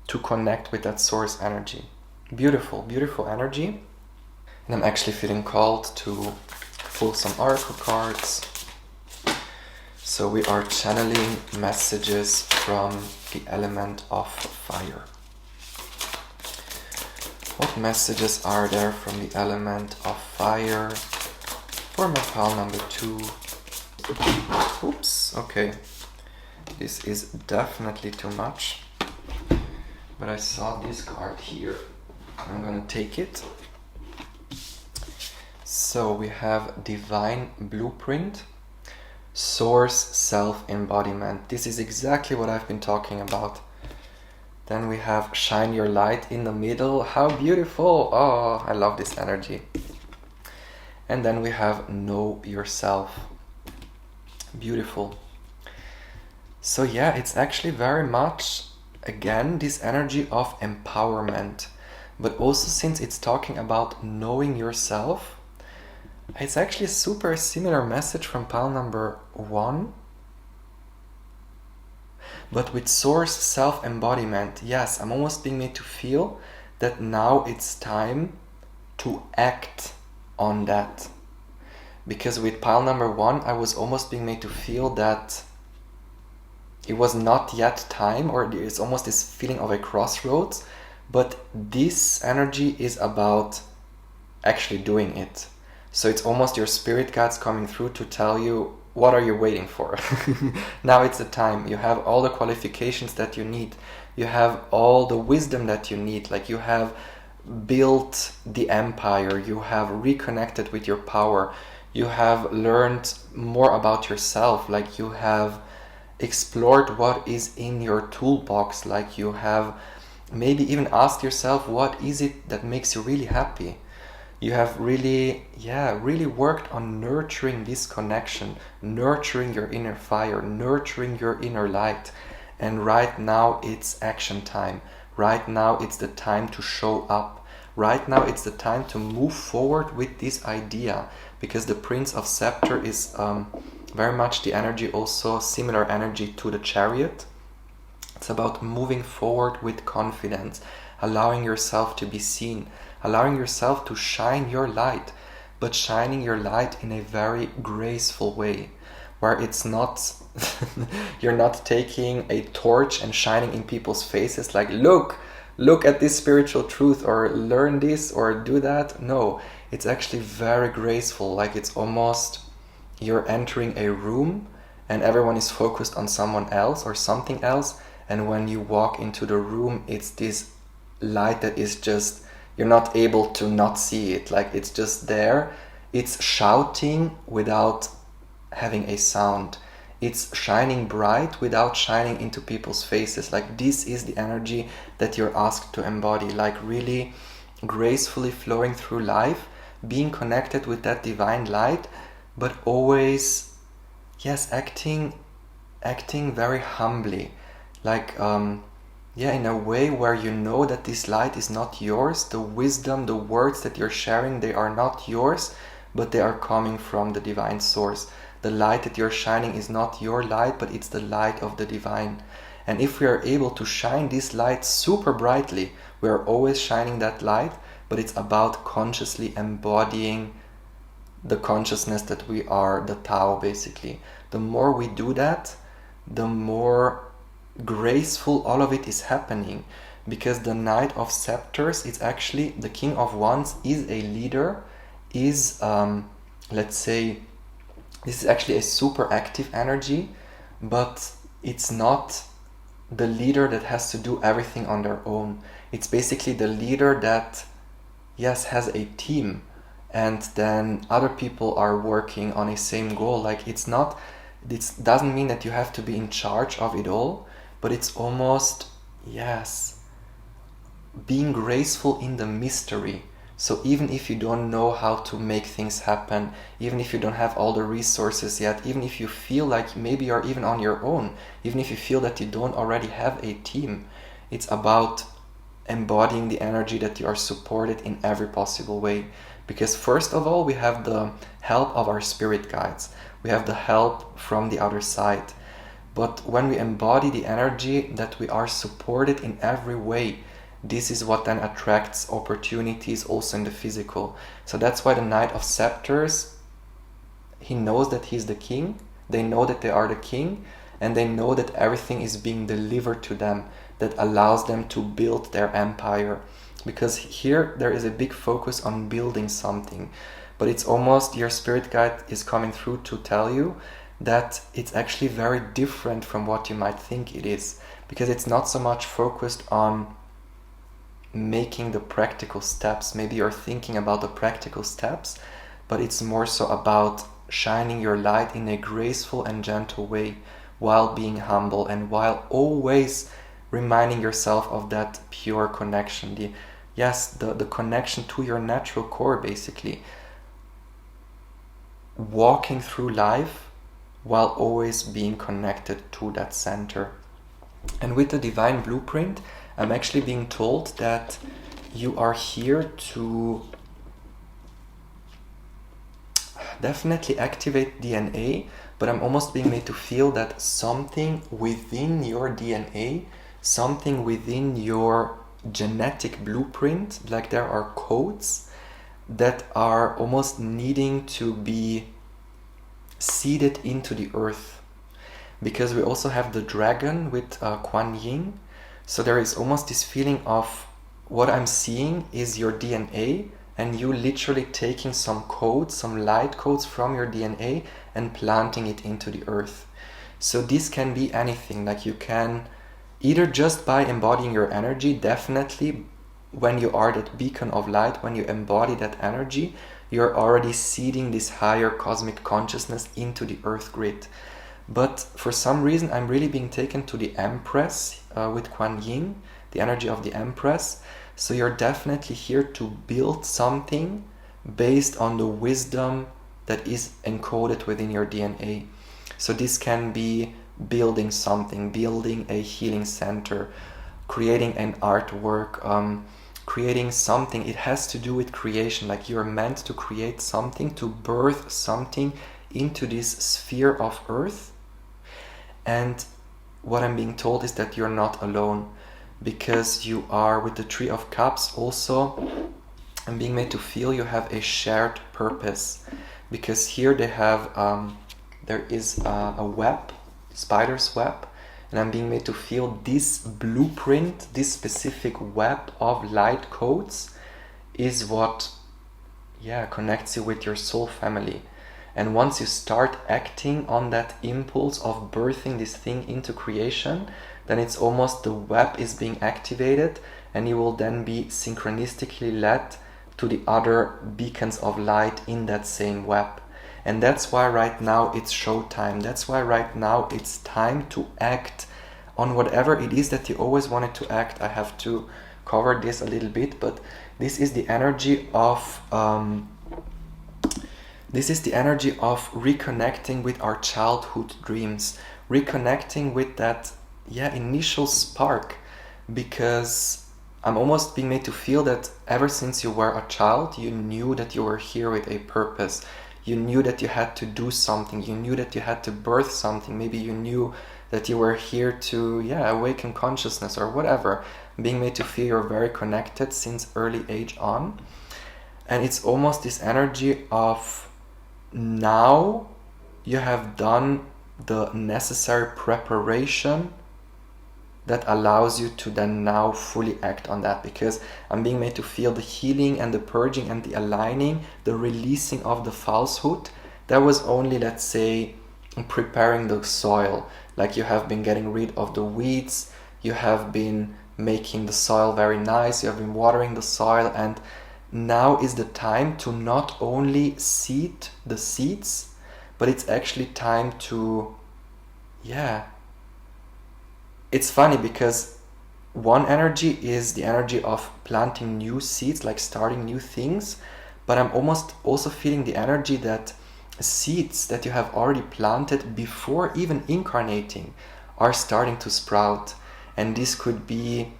to connect with that source energy. Beautiful, beautiful energy. And I'm actually feeling called to pull some oracle cards. So we are channeling messages from the element of fire. What messages are there from the element of fire for my pile number 2? Oops, okay. This is definitely too much. But I saw this card here. I'm gonna take it. So we have Divine Blueprint, Source Self-Embodiment. This is exactly what I've been talking about. Then we have Shine Your Light in the middle. How beautiful! Oh, I love this energy. And then we have Know Yourself. Beautiful. So yeah, it's actually very much, again, this energy of empowerment. But also, since it's talking about knowing yourself, it's actually a super similar message from pile number 1. But with source self-embodiment, yes, I'm almost being made to feel that now it's time to act on that. Because with pile number 1, I was almost being made to feel that it was not yet time, or it's almost this feeling of a crossroads. But this energy is about actually doing it. So it's almost your spirit guides coming through to tell you, what are you waiting for? Now it's the time. You have all the qualifications that you need. You have all the wisdom that you need. Like, you have built the empire. You have reconnected with your power. You have learned more about yourself. Like, you have explored what is in your toolbox. Like, you have maybe even asked yourself, what is it that makes you really happy? You have really worked on nurturing this connection, nurturing your inner fire, nurturing your inner light. And right now it's action time. Right now it's the time to show up. Right now it's the time to move forward with this idea, because the Prince of Scepter is very much the energy, also similar energy to the Chariot. It's about moving forward with confidence, allowing yourself to be seen, allowing yourself to shine your light, but shining your light in a very graceful way, where it's not, you're not taking a torch and shining in people's faces like, look at this spiritual truth, or learn this, or do that. No, it's actually very graceful. Like, it's almost you're entering a room and everyone is focused on someone else or something else. And when you walk into the room, it's this light that is just, you're not able to not see it. Like, it's just there. It's shouting without having a sound. It's shining bright without shining into people's faces. Like, this is the energy that you're asked to embody. Like, really gracefully flowing through life, being connected with that divine light, but always, yes, acting very humbly, like in a way where you know that this light is not yours. The wisdom, the words that you're sharing, they are not yours, but they are coming from the divine source. The light that you're shining is not your light, but it's the light of the divine. And if we are able to shine this light super brightly, we are always shining that light, but it's about consciously embodying the consciousness that we are, the Tao, basically. The more we do that, the more graceful all of it is happening, because the Knight of Scepters is actually, the King of Wands is a leader, is let's say, this is actually a super active energy, but it's not the leader that has to do everything on their own. It's basically the leader that, yes, has a team, and then other people are working on a same goal. Like, it doesn't mean that you have to be in charge of it all, but it's almost, yes, being graceful in the mystery. So even if you don't know how to make things happen, even if you don't have all the resources yet, even if you feel like maybe you're even on your own, even if you feel that you don't already have a team, it's about embodying the energy that you are supported in every possible way. Because first of all, we have the help of our spirit guides. We have the help from the other side. But when we embody the energy that we are supported in every way, this is what then attracts opportunities also in the physical. So that's why the Knight of Scepters, he knows that he's the king, they know that they are the king, and they know that everything is being delivered to them that allows them to build their empire. Because here there is a big focus on building something, but it's almost, your spirit guide is coming through to tell you that it's actually very different from what you might think it is, because it's not so much focused on making the practical steps. Maybe you're thinking about the practical steps, but it's more so about shining your light in a graceful and gentle way, while being humble and while always reminding yourself of that pure connection, the connection to your natural core, basically. Walking through life while always being connected to that center. And with the divine blueprint, I'm actually being told that you are here to definitely activate DNA, but I'm almost being made to feel that something within your DNA, something within your genetic blueprint, like there are codes that are almost needing to be seeded into the earth. Because we also have the dragon with Kuan Yin. So there is almost this feeling of, what I'm seeing is your DNA, and you literally taking some codes, some light codes from your DNA and planting it into the earth. So this can be anything. Like, you can either just by embodying your energy, definitely when you are that beacon of light, when you embody that energy, you're already seeding this higher cosmic consciousness into the earth grid. But for some reason, I'm really being taken to the Empress with Kuan Yin, the energy of the Empress. So you're definitely here to build something based on the wisdom that is encoded within your DNA. So this can be building something, building a healing center, creating an artwork, creating something. It has to do with creation. Like, you're meant to create something, to birth something into this sphere of earth. And what I'm being told is that you're not alone, because you are, with the Three of Cups also, I'm being made to feel you have a shared purpose. Because here they have, there is a web, spider's web, and I'm being made to feel this blueprint, this specific web of light codes is what connects you with your soul family. And once you start acting on that impulse of birthing this thing into creation, then it's almost the web is being activated, and you will then be synchronistically led to the other beacons of light in that same web. And that's why right now it's showtime. That's why right now it's time to act on whatever it is that you always wanted to act. I have to cover this a little bit, but this is the energy of This is the energy of reconnecting with our childhood dreams, reconnecting with that initial spark, because I'm almost being made to feel that ever since you were a child, you knew that you were here with a purpose. You knew that you had to do something. You knew that you had to birth something. Maybe you knew that you were here to awaken consciousness or whatever. Being made to feel you're very connected since early age on. And it's almost this energy of now you have done the necessary preparation that allows you to then now fully act on that, because I'm being made to feel the healing and the purging and the aligning, the releasing of the falsehood. That was only, let's say, preparing the soil. Like you have been getting rid of the weeds, you have been making the soil very nice, you have been watering the soil, and now is the time to not only seed the seeds, but it's actually time to, it's funny because one energy is the energy of planting new seeds, like starting new things, but I'm almost also feeling the energy that seeds that you have already planted before even incarnating are starting to sprout. And this could be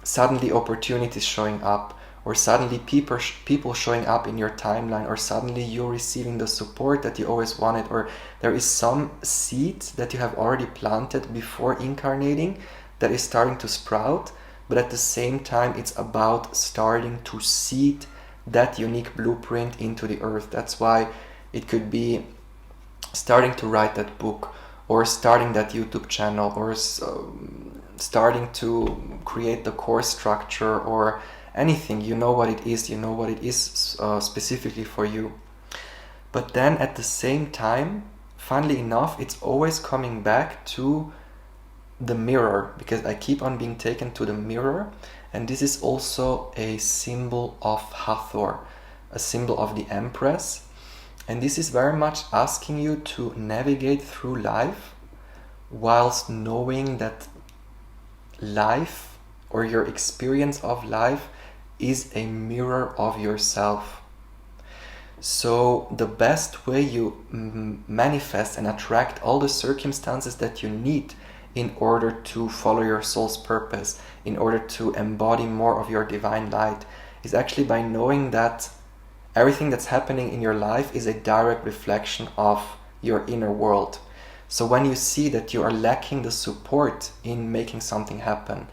suddenly opportunities showing up, or suddenly people showing up in your timeline, or suddenly you're receiving the support that you always wanted, or there is some seed that you have already planted before incarnating that is starting to sprout. But at the same time, it's about starting to seed that unique blueprint into the earth. That's why it could be starting to write that book, or starting that YouTube channel, or starting to create the course structure, or anything. You know what it is specifically for you. But then at the same time, funnily enough, it's always coming back to the mirror, because I keep on being taken to the mirror, and this is also a symbol of Hathor, a symbol of the Empress. And this is very much asking you to navigate through life whilst knowing that life, or your experience of life, is a mirror of yourself. So the best way you manifest and attract all the circumstances that you need in order to follow your soul's purpose, in order to embody more of your divine light, is actually by knowing that everything that's happening in your life is a direct reflection of your inner world. So when you see that you are lacking the support in making something happen,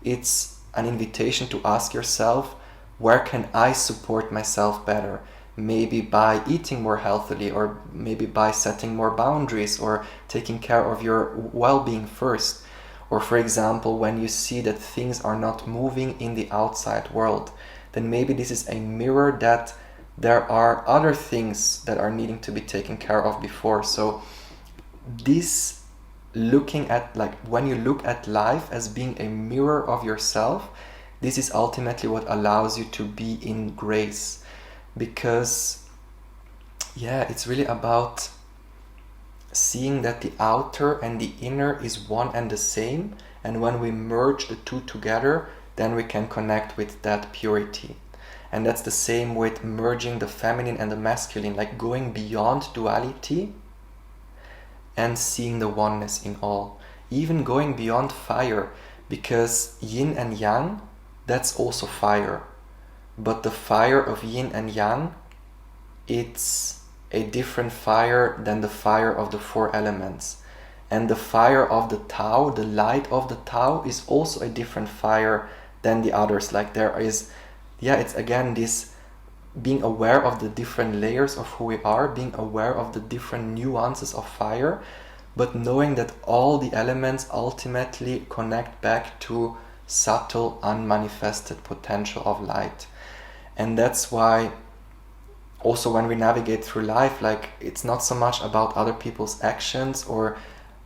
it's an invitation to ask yourself, where can I support myself better? Maybe by eating more healthily, or maybe by setting more boundaries, or taking care of your well-being first. Or for example, when you see that things are not moving in the outside world, then maybe this is a mirror that there are other things that are needing to be taken care of before. So this looking at, like, when you look at life as being a mirror of yourself, this is ultimately what allows you to be in grace. Because it's really about seeing that the outer and the inner is one and the same, and when we merge the two together, then we can connect with that purity. And that's the same with merging the feminine and the masculine, like going beyond duality and seeing the oneness in all. Even going beyond fire, because yin and yang, that's also fire. But the fire of yin and yang, it's a different fire than the fire of the four elements. And the fire of the Tao, the light of the Tao, is also a different fire than the others. Like there is, it's again this being aware of the different layers of who we are, being aware of the different nuances of fire, but knowing that all the elements ultimately connect back to subtle, unmanifested potential of light. And that's why also when we navigate through life, like, it's not so much about other people's actions or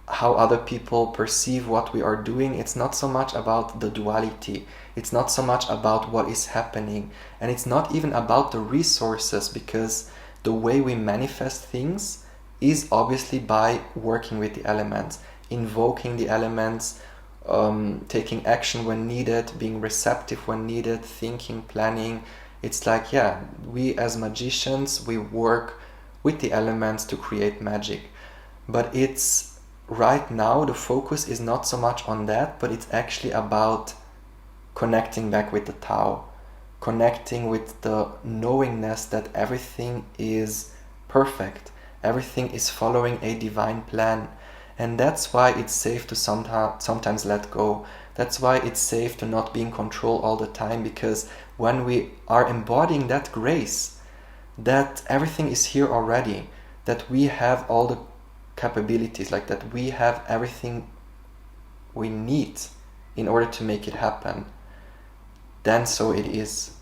how other people perceive what we are doing. It's not so much about the duality. It's not so much about what is happening. And it's not even about the resources, because the way we manifest things is obviously by working with the elements, invoking the elements, taking action when needed, being receptive when needed, thinking, planning. It's like, we as magicians, we work with the elements to create magic. But it's right now, the focus is not so much on that, but it's actually about connecting back with the Tao, connecting with the knowingness that everything is perfect, everything is following a divine plan. And that's why it's safe to sometimes let go. That's why it's safe to not be in control all the time, because when we are embodying that grace, that everything is here already, that we have all the capabilities, like that we have everything we need in order to make it happen, then so it is.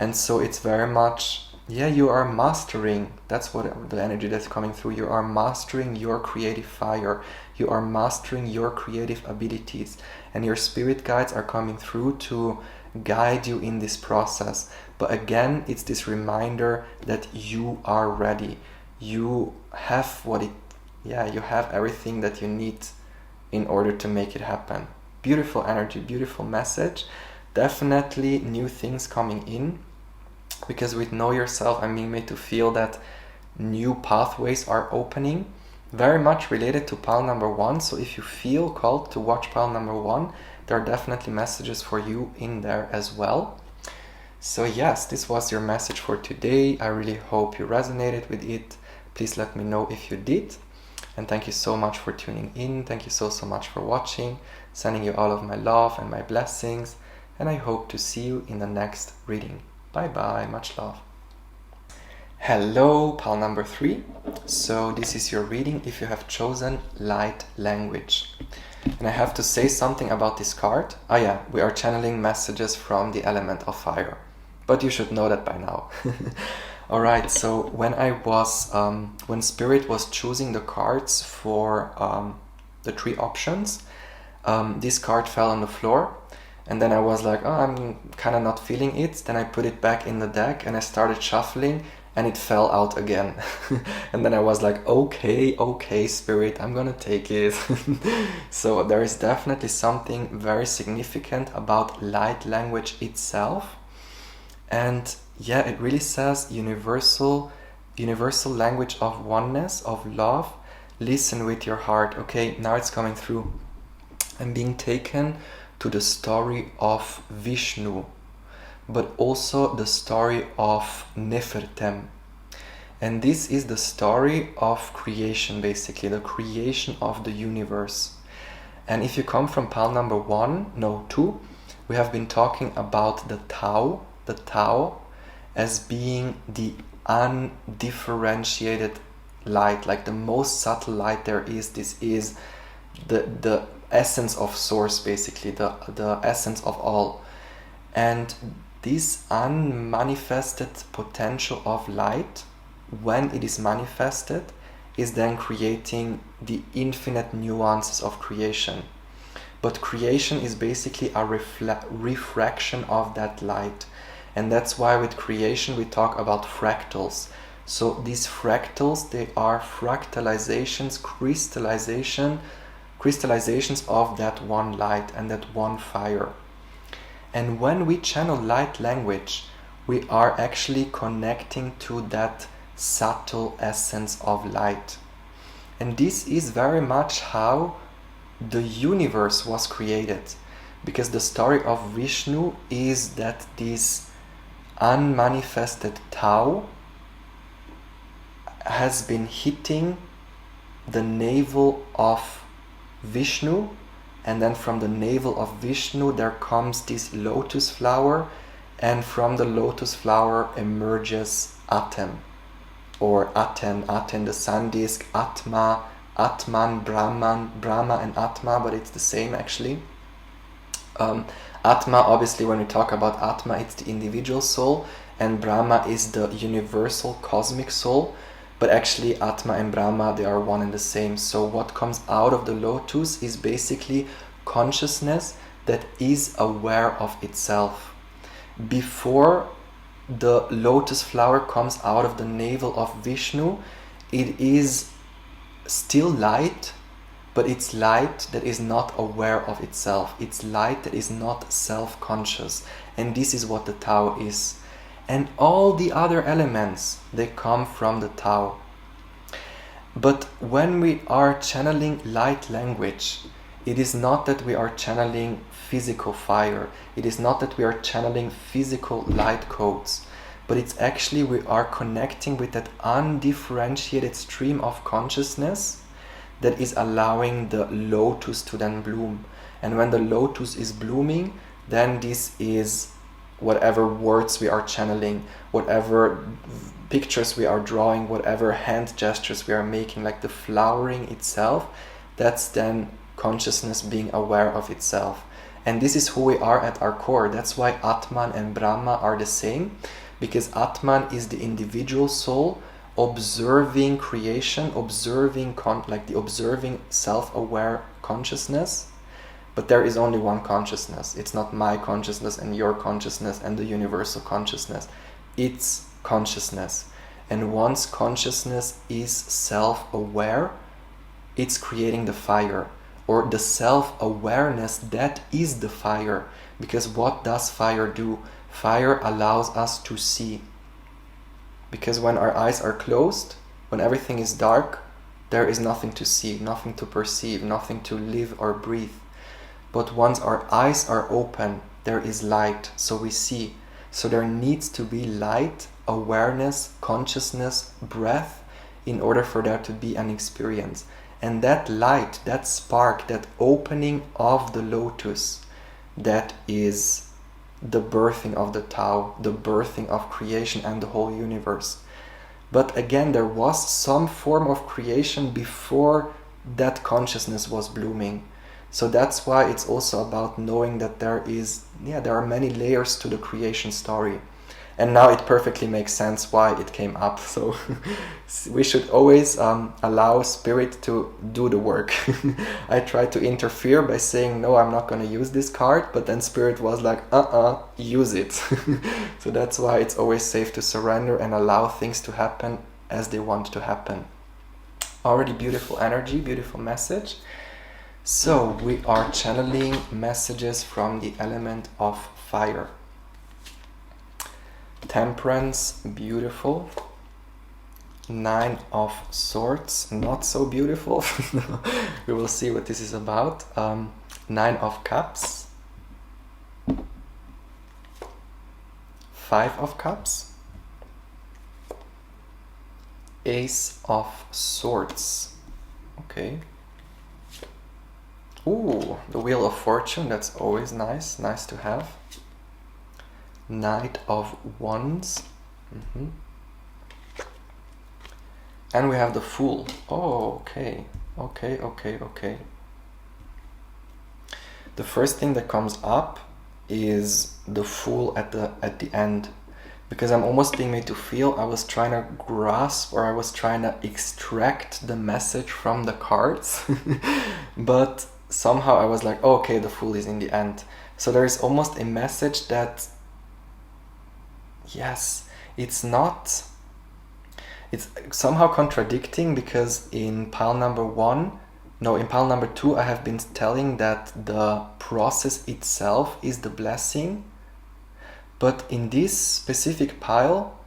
And so it's very much, you are mastering, that's what the energy that's coming through, you are mastering your creative fire, you are mastering your creative abilities, and your spirit guides are coming through to guide you in this process. But again, it's this reminder that you are ready, you have you have everything that you need in order to make it happen. Beautiful energy, beautiful message. Definitely new things coming in, because with Know Yourself, I'm being made to feel that new pathways are opening, very much related to pile number 1. So if you feel called to watch pile number 1, there are definitely messages for you in there as well. So yes, this was your message for today. I really hope you resonated with it. Please let me know if you did. And thank you so much for tuning in. Thank you so much for watching. Sending you all of my love and my blessings. And I hope to see you in the next reading. Bye bye, much love. Hello, pile number 3. So this is your reading if you have chosen light language. And I have to say something about this card. We are channeling messages from the element of fire. But you should know that by now. Alright, so when I was, when Spirit was choosing the cards for the 3 options, this card fell on the floor. And then I was like, I'm kind of not feeling it. Then I put it back in the deck and I started shuffling and it fell out again. And then I was like, okay, Spirit, I'm gonna take it. So there is definitely something very significant about light language itself. And it really says universal language of oneness, of love. Listen with your heart. Okay, now it's coming through. I'm being taken to the story of Vishnu, but also the story of Nefertem. And this is the story of creation, basically, the creation of the universe. And if you come from pile number 2, we have been talking about the Tao as being the undifferentiated light, like the most subtle light there is. This is the essence of source, basically, the essence of all. And this unmanifested potential of light, when it is manifested, is then creating the infinite nuances of creation. But creation is basically a refraction of that light. And that's why with creation we talk about fractals. So these fractals, they are fractalizations, crystallizations of that one light and that one fire. And when we channel light language, we are actually connecting to that subtle essence of light. And this is very much how the universe was created, because the story of Vishnu is that this unmanifested Tao has been hitting the navel of Vishnu, and then from the navel of Vishnu there comes this lotus flower, and from the lotus flower emerges Atem, or Aten, the sun disk, Atma, Atman, Brahma and Atma, but it's the same actually. Atma, obviously when we talk about Atma, it's the individual soul, and Brahma is the universal cosmic soul. But actually Atma and Brahma, they are one and the same. So what comes out of the lotus is basically consciousness that is aware of itself. Before the lotus flower comes out of the navel of Vishnu, it is still light, but it's light that is not aware of itself. It's light that is not self-conscious. And this is what the Tao is. And all the other elements, they come from the Tao. But when we are channeling light language, it is not that we are channeling physical fire. It is not that we are channeling physical light codes. But it's actually we are connecting with that undifferentiated stream of consciousness that is allowing the lotus to then bloom. And when the lotus is blooming, then this is whatever words we are channeling, whatever pictures we are drawing, whatever hand gestures we are making, like the flowering itself, that's then consciousness being aware of itself. And this is who we are at our core. That's why Atman and Brahma are the same, because Atman is the individual soul observing creation, observing the observing self-aware consciousness. But there is only one consciousness. It's not my consciousness and your consciousness and the universal consciousness. It's consciousness. And once consciousness is self-aware, it's creating the fire, or the self-awareness that is the fire. Because what does fire do? Fire allows us to see. Because when our eyes are closed, when everything is dark, there is nothing to see, nothing to perceive, nothing to live or breathe. But once our eyes are open, there is light, so we see. So there needs to be light, awareness, consciousness, breath, in order for there to be an experience. And that light, that spark, that opening of the lotus, that is the birthing of the Tao, the birthing of creation and the whole universe. But again, there was some form of creation before that consciousness was blooming. So that's why it's also about knowing that there are many layers to the creation story. And now it perfectly makes sense why it came up. So we should always allow spirit to do the work. I tried to interfere by saying, no, I'm not going to use this card. But then spirit was like, use it. So that's why it's always safe to surrender and allow things to happen as they want to happen. Already beautiful energy, beautiful message. So we are channeling messages from the element of fire. Temperance, beautiful. 9 of Swords, not so beautiful. We will see what this is about. 9 of Cups. 5 of Cups. Ace of Swords. Okay. Ooh, the Wheel of Fortune, that's always nice to have. Knight of Wands. And we have the Fool. Oh, okay. The first thing that comes up is the Fool at the end. Because I'm almost being made to feel I was trying to grasp, or I was trying to extract the message from the cards. But somehow I was like, okay, the Fool is in the end. So there is almost a message that, yes, it's somehow contradicting, because in pile number 2, I have been telling that the process itself is the blessing. But in this specific pile,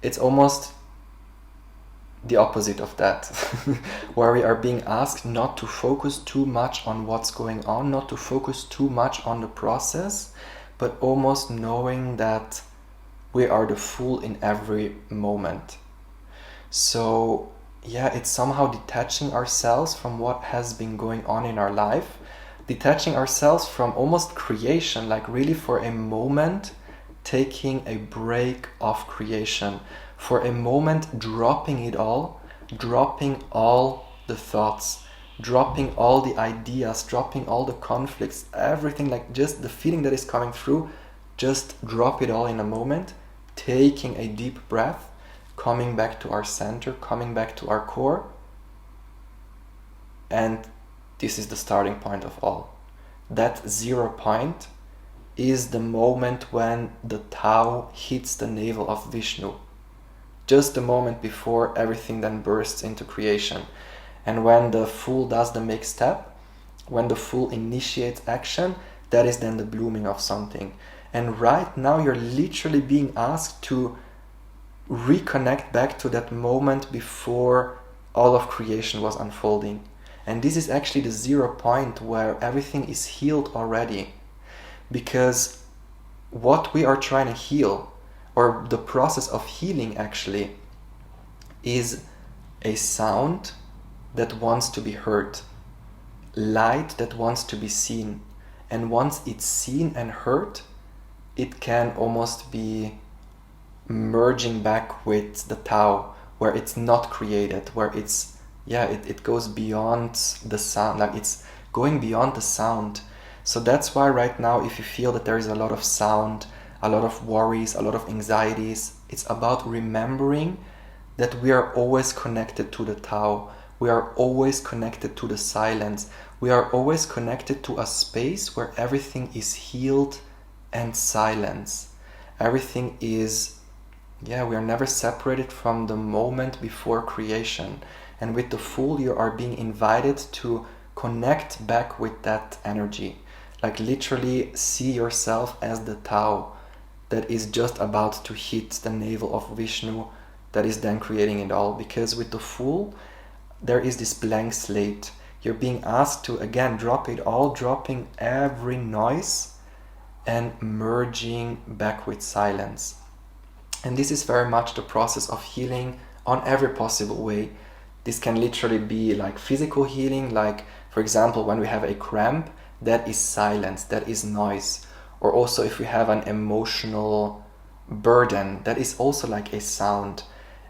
it's almost the opposite of that, where we are being asked not to focus too much on what's going on, not to focus too much on the process, but almost knowing that we are the Fool in every moment. So yeah, it's somehow detaching ourselves from what has been going on in our life, detaching ourselves from almost creation, like really for a moment taking a break of creation, for a moment dropping it all, dropping all the thoughts, dropping all the ideas, dropping all the conflicts, everything, like just the feeling that is coming through, just drop it all in a moment, taking a deep breath, coming back to our center, coming back to our core. And this is the starting point of all. That 0 point is the moment when the Tao hits the navel of Vishnu. Just the moment before everything then bursts into creation. And when the Fool does the next step, when the Fool initiates action, that is then the blooming of something. And right now you're literally being asked to reconnect back to that moment before all of creation was unfolding. And this is actually the 0 point where everything is healed already. Because what we are trying to heal, or the process of healing actually, is a sound that wants to be heard, light that wants to be seen. And once it's seen and heard, it can almost be merging back with the Tao, where it's not created, where it's, it goes beyond the sound, like it's going beyond the sound. So that's why right now, if you feel that there is a lot of sound, a lot of worries, a lot of anxieties, it's about remembering that we are always connected to the Tao. We are always connected to the silence. We are always connected to a space where everything is healed and silence. Everything is, we are never separated from the moment before creation. And with the Fool, you are being invited to connect back with that energy. Like literally see yourself as the Tao that is just about to hit the navel of Vishnu, that is then creating it all. Because with the Fool, there is this blank slate. You're being asked to again drop it all, dropping every noise and merging back with silence. And this is very much the process of healing on every possible way. This can literally be like physical healing, like for example when we have a cramp, that is silence, that is noise. Or also if we have an emotional burden, that is also like a sound.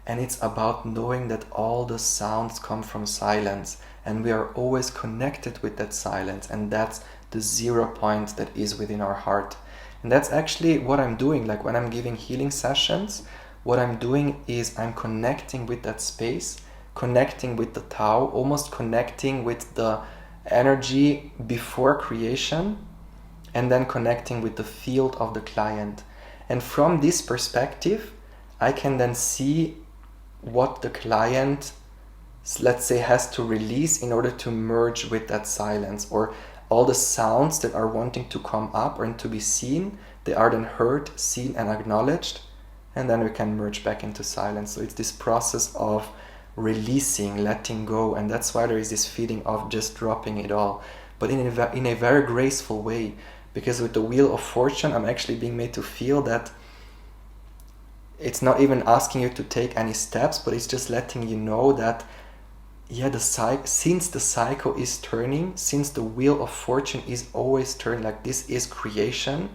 And it's about knowing that all the sounds come from silence, and we are always connected with that silence, and that's the 0 point that is within our heart. And that's actually what I'm doing. Like when I'm giving healing sessions, what I'm doing is I'm connecting with that space, connecting with the Tao, almost connecting with the energy before creation, and then connecting with the field of the client. And from this perspective, I can then see what the client, let's say, has to release in order to merge with that silence, or all the sounds that are wanting to come up and to be seen, they are then heard, seen and acknowledged, and then we can merge back into silence. So it's this process of releasing, letting go, and that's why there is this feeling of just dropping it all, but in a very graceful way. Because with the Wheel of Fortune, I'm actually being made to feel that it's not even asking you to take any steps, but it's just letting you know that since the cycle is turning, since the Wheel of Fortune is always turning, like this is creation,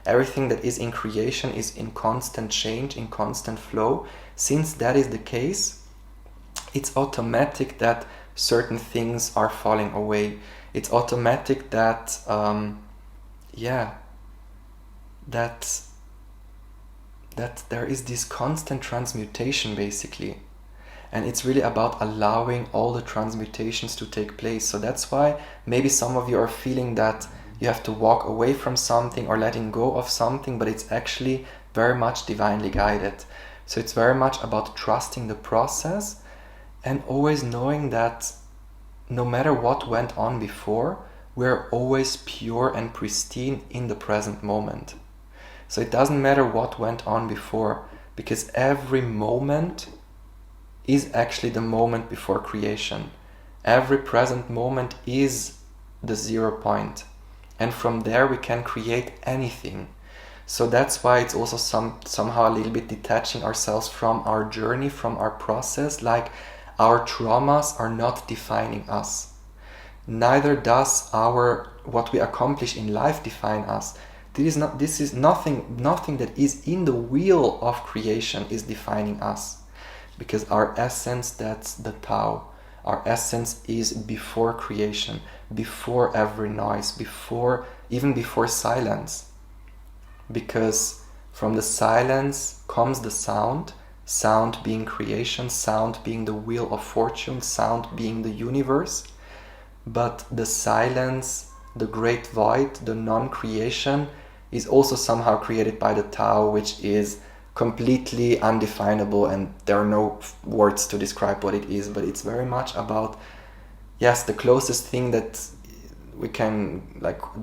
everything that is in creation is in constant change, in constant flow. Since that is the case, it's automatic that certain things are falling away. It's automatic that that there is this constant transmutation basically. And it's really about allowing all the transmutations to take place. So that's why maybe some of you are feeling that you have to walk away from something or letting go of something, but it's actually very much divinely guided. So it's very much about trusting the process and always knowing that no matter what went on before, we're always pure and pristine in the present moment. So it doesn't matter what went on before, because every moment is actually the moment before creation. Every present moment is the 0 point. And from there we can create anything. So that's why it's also somehow a little bit detaching ourselves from our journey, from our process. Like our traumas are not defining us. Neither does what we accomplish in life define us. This is nothing that is in the wheel of creation is defining us. Because our essence, that's the Tao. Our essence is before creation, before every noise, even before silence. Because from the silence comes the sound being creation, sound being the Wheel of Fortune, sound being the universe. But the silence, the great void, the non-creation is also somehow created by the Tao, which is completely undefinable, and there are no words to describe what it is, but it's very much about, the closest thing that we can,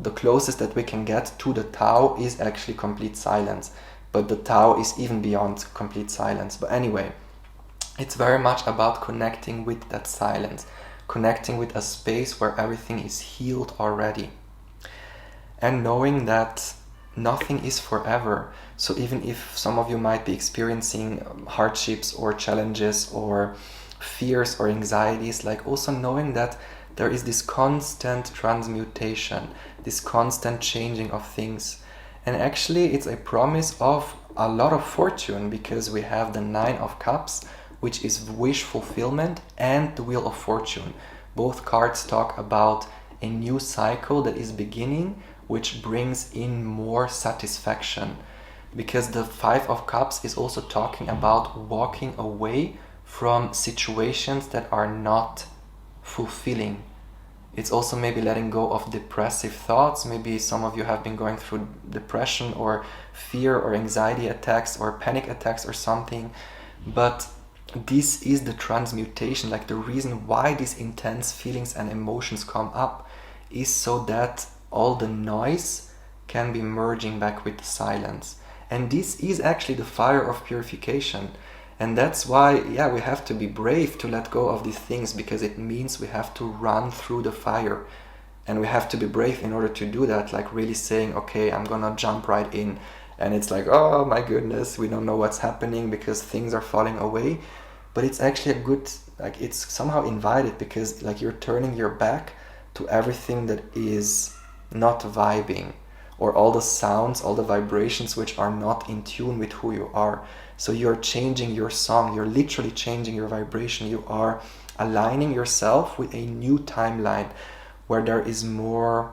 the closest that we can get to the Tao is actually complete silence, but the Tao is even beyond complete silence. But anyway, It's very much about connecting with that silence, connecting with a space where everything is healed already, and knowing that nothing is forever. So even if some of you might be experiencing hardships or challenges or fears or anxieties, like also knowing that there is this constant transmutation, this constant changing of things. And actually it's a promise of a lot of fortune, because we have the 9 of Cups, which is wish fulfillment, and the Wheel of Fortune. Both cards talk about a new cycle that is beginning, which brings in more satisfaction. Because the 5 of Cups is also talking about walking away from situations that are not fulfilling. It's also maybe letting go of depressive thoughts. Maybe some of you have been going through depression or fear or anxiety attacks or panic attacks or something. But this is the transmutation, like the reason why these intense feelings and emotions come up is so that all the noise can be merging back with the silence. And this is actually the fire of purification. And that's why, we have to be brave to let go of these things, because it means we have to run through the fire. And we have to be brave in order to do that, like really saying, okay, I'm gonna jump right in. And it's like, oh my goodness, we don't know what's happening because things are falling away. But it's actually a good, like it's somehow invited, because like you're turning your back to everything that is not vibing, or all the sounds, all the vibrations which are not in tune with who you are. So you're changing your song, you're literally changing your vibration, you are aligning yourself with a new timeline where there is more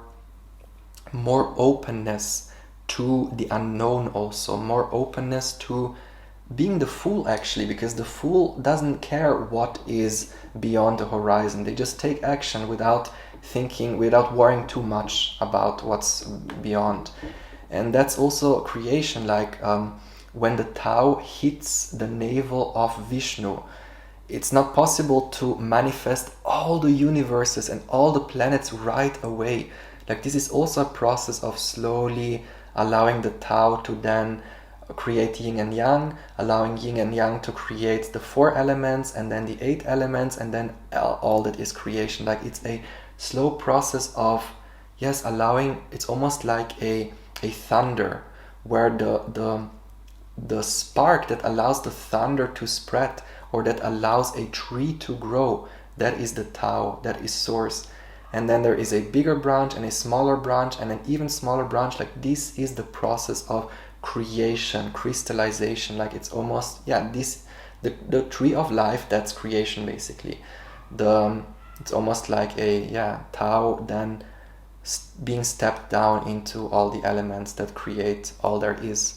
openness to the unknown, also more openness to being the fool, actually, because the fool doesn't care what is beyond the horizon. They just take action without thinking, without worrying too much about what's beyond. And that's also creation, like when the Tao hits the navel of Vishnu, it's not possible to manifest all the universes and all the planets right away. Like this is also a process of slowly allowing the Tao to then create yin and yang, allowing yin and yang to create the 4 elements and then the 8 elements, and then all that is creation. Like it's a slow process of allowing. It's almost like a thunder, where the spark that allows the thunder to spread, or that allows a tree to grow, that is the Tao, that is source. And then there is a bigger branch and a smaller branch and an even smaller branch. Like this is the process of creation, crystallization. Like it's almost the tree of life, that's creation basically. It's almost like a Tao then being stepped down into all the elements that create all there is.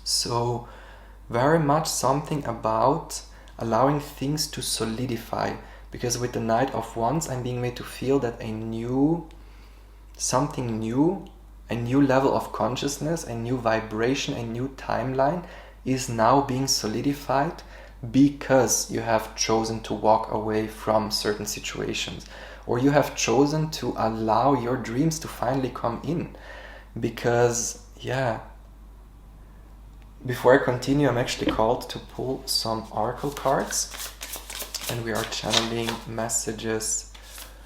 So very much something about allowing things to solidify, because with the Knight of Wands I'm being made to feel that a new level of consciousness, a new vibration, a new timeline is now being solidified, because you have chosen to walk away from certain situations, or you have chosen to allow your dreams to finally come in. Because before I continue, I'm actually called to pull some oracle cards, and we are channeling messages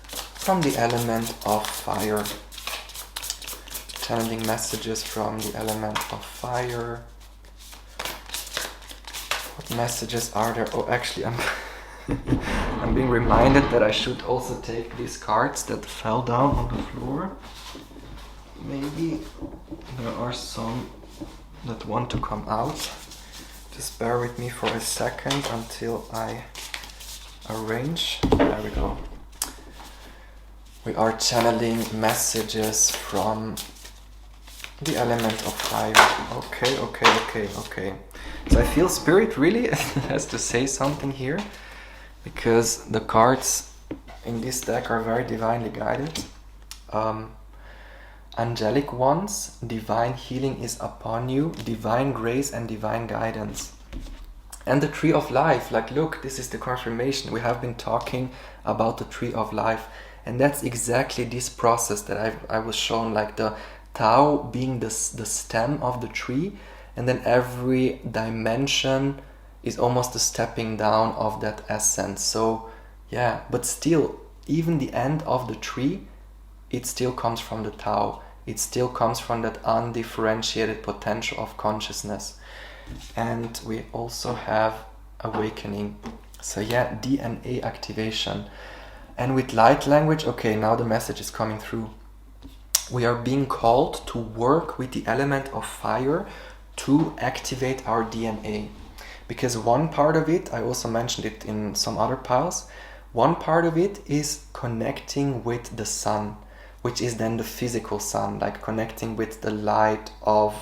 from the element of fire. Channeling messages from the element of fire. What messages are there? Oh, actually, I'm being reminded that I should also take these cards that fell down on the floor. Maybe there are some that want to come out. Just bear with me for a second until I arrange. There we go. We are channeling messages from the element of fire. Okay. So I feel Spirit really has to say something here, because the cards in this deck are very divinely guided. Angelic ones, divine healing is upon you, divine grace and divine guidance. And the tree of life, like look, this is the confirmation. We have been talking about the tree of life, and that's exactly this process that I was shown, like the Tao being the stem of the tree, and then every dimension is almost the stepping down of that essence. So yeah, but still, even the end of the tree, it still comes from the Tao. It still comes from that undifferentiated potential of consciousness. And we also have awakening. So yeah, DNA activation. And with light language, okay, now the message is coming through. We are being called to work with the element of fire to activate our DNA. Because one part of it, I also mentioned it in some other piles, one part of it is connecting with the sun, which is then the physical sun, like connecting with the light of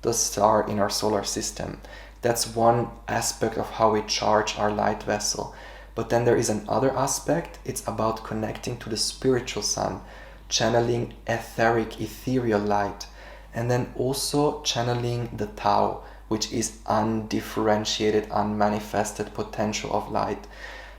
the star in our solar system. That's one aspect of how we charge our light vessel. But then there is another aspect, it's about connecting to the spiritual sun, channeling etheric, ethereal light, and then also channeling the Tao, which is undifferentiated, unmanifested potential of light.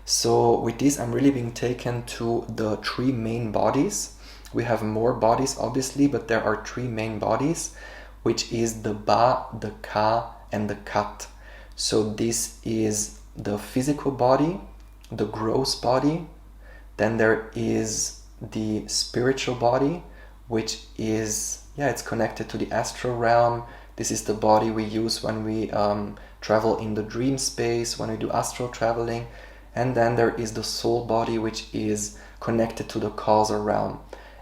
So with this, I'm really being taken to the three main bodies. We have more bodies, obviously, but there are three main bodies, which is the Ba, the Ka, and the Kat. So this is the physical body, the gross body. Then there is the spiritual body, which is, it's connected to the astral realm. This is the body we use when we travel in the dream space, when we do astral traveling. And then there is the soul body, which is connected to the causal realm.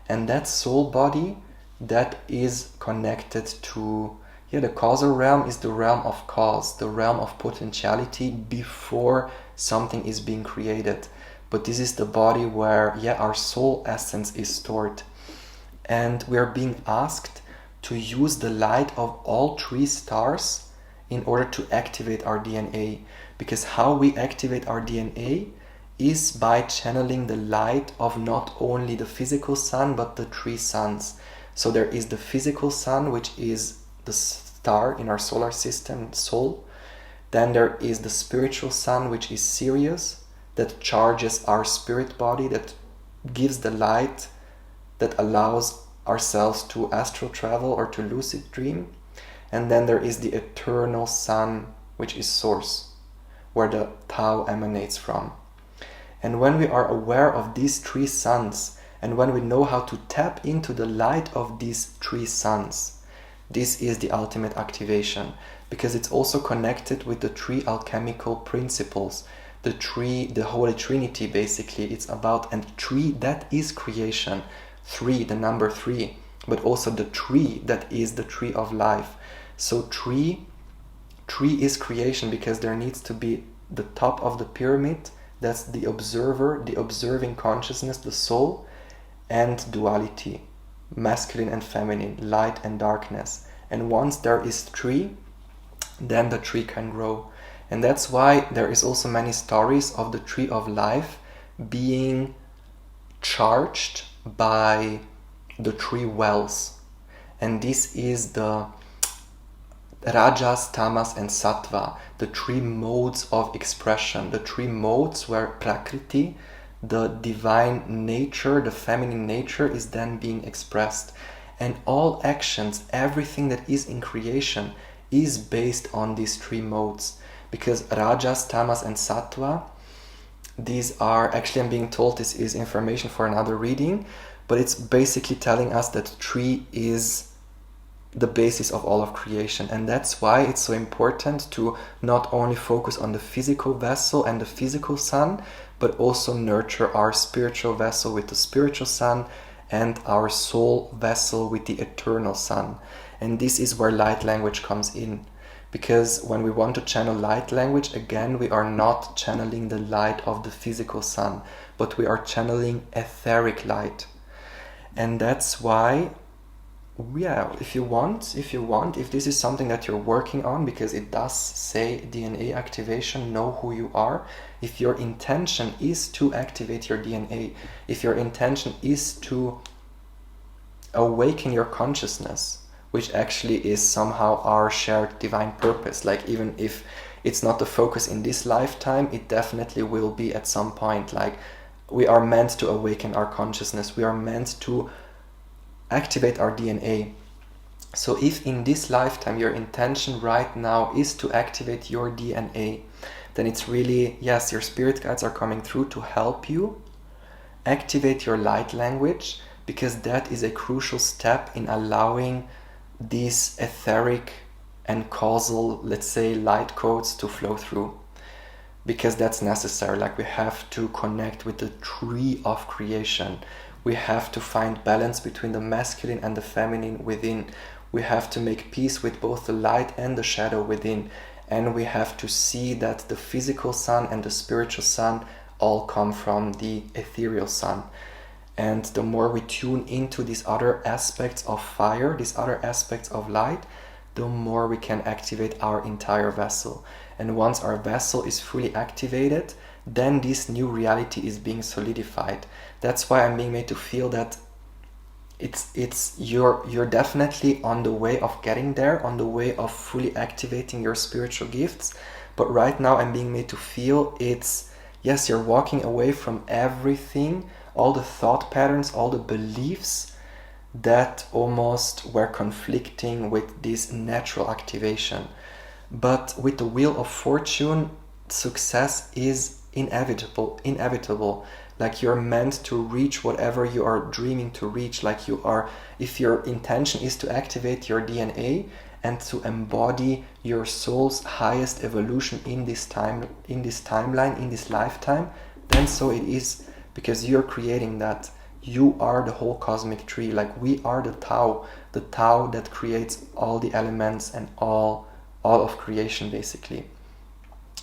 And that soul body, that is connected to, the causal realm is the realm of cause, the realm of potentiality before something is being created. But this is the body where, our soul essence is stored. And we are being asked to use the light of all three stars in order to activate our DNA. Because how we activate our DNA is by channeling the light of not only the physical sun, but the three suns. So there is the physical sun, which is the star in our solar system, Sol. Then there is the spiritual sun, which is Sirius, that charges our spirit body, that gives the light that allows ourselves to astral travel or to lucid dream. And then there is the eternal sun, which is Source, where the Tao emanates from. And when we are aware of these three suns, and when we know how to tap into the light of these three suns, this is the ultimate activation, because it's also connected with the three alchemical principles, the Holy Trinity, basically. It's about, and three, that is creation. Three, the number three, but also the tree, that is the tree of life. So tree is creation, because there needs to be the top of the pyramid, that's the observer, the observing consciousness, the soul, and duality, masculine and feminine, light and darkness. And once there is tree, then the tree can grow. And that's why there is also many stories of the tree of life being charged by the three wells. And this is the Rajas, Tamas, and Sattva, the three modes of expression, the three modes where Prakriti, the divine nature, the feminine nature, is then being expressed. And all actions, everything that is in creation, is based on these three modes. Because Rajas, Tamas, and Sattva, these are, actually I'm being told this is information for another reading, but it's basically telling us that tree is the basis of all of creation. And that's why it's so important to not only focus on the physical vessel and the physical sun, but also nurture our spiritual vessel with the spiritual sun and our soul vessel with the eternal sun. And this is where light language comes in. Because when we want to channel light language, again, we are not channeling the light of the physical sun, but we are channeling etheric light. And that's why, if you want, if this is something that you're working on, because it does say DNA activation, know who you are. If your intention is to activate your DNA, if your intention is to awaken your consciousness, which actually is somehow our shared divine purpose, like even if it's not the focus in this lifetime, it definitely will be at some point. Like, we are meant to awaken our consciousness, we are meant to activate our DNA. So if in this lifetime your intention right now is to activate your DNA, then it's really, yes, your spirit guides are coming through to help you activate your light language, because that is a crucial step in allowing these etheric and causal, let's say, light codes to flow through. Because that's necessary. Like, we have to connect with the tree of creation. We have to find balance between the masculine and the feminine within. We have to make peace with both the light and the shadow within. And we have to see that the physical sun and the spiritual sun all come from the ethereal sun. And the more we tune into these other aspects of fire, these other aspects of light, the more we can activate our entire vessel. And once our vessel is fully activated, then this new reality is being solidified. That's why I'm being made to feel that you're definitely on the way of getting there, on the way of fully activating your spiritual gifts. But right now I'm being made to feel yes, you're walking away from everything, all the thought patterns, all the beliefs that almost were conflicting with this natural activation. But with the Wheel of Fortune, success is inevitable. Like, you're meant to reach whatever you are dreaming to reach. Like, if your intention is to activate your DNA and to embody your soul's highest evolution in this timeline, in this lifetime, then so it is, because you're creating that. You are the whole cosmic tree. Like, we are the Tao that creates all the elements and all of creation, basically.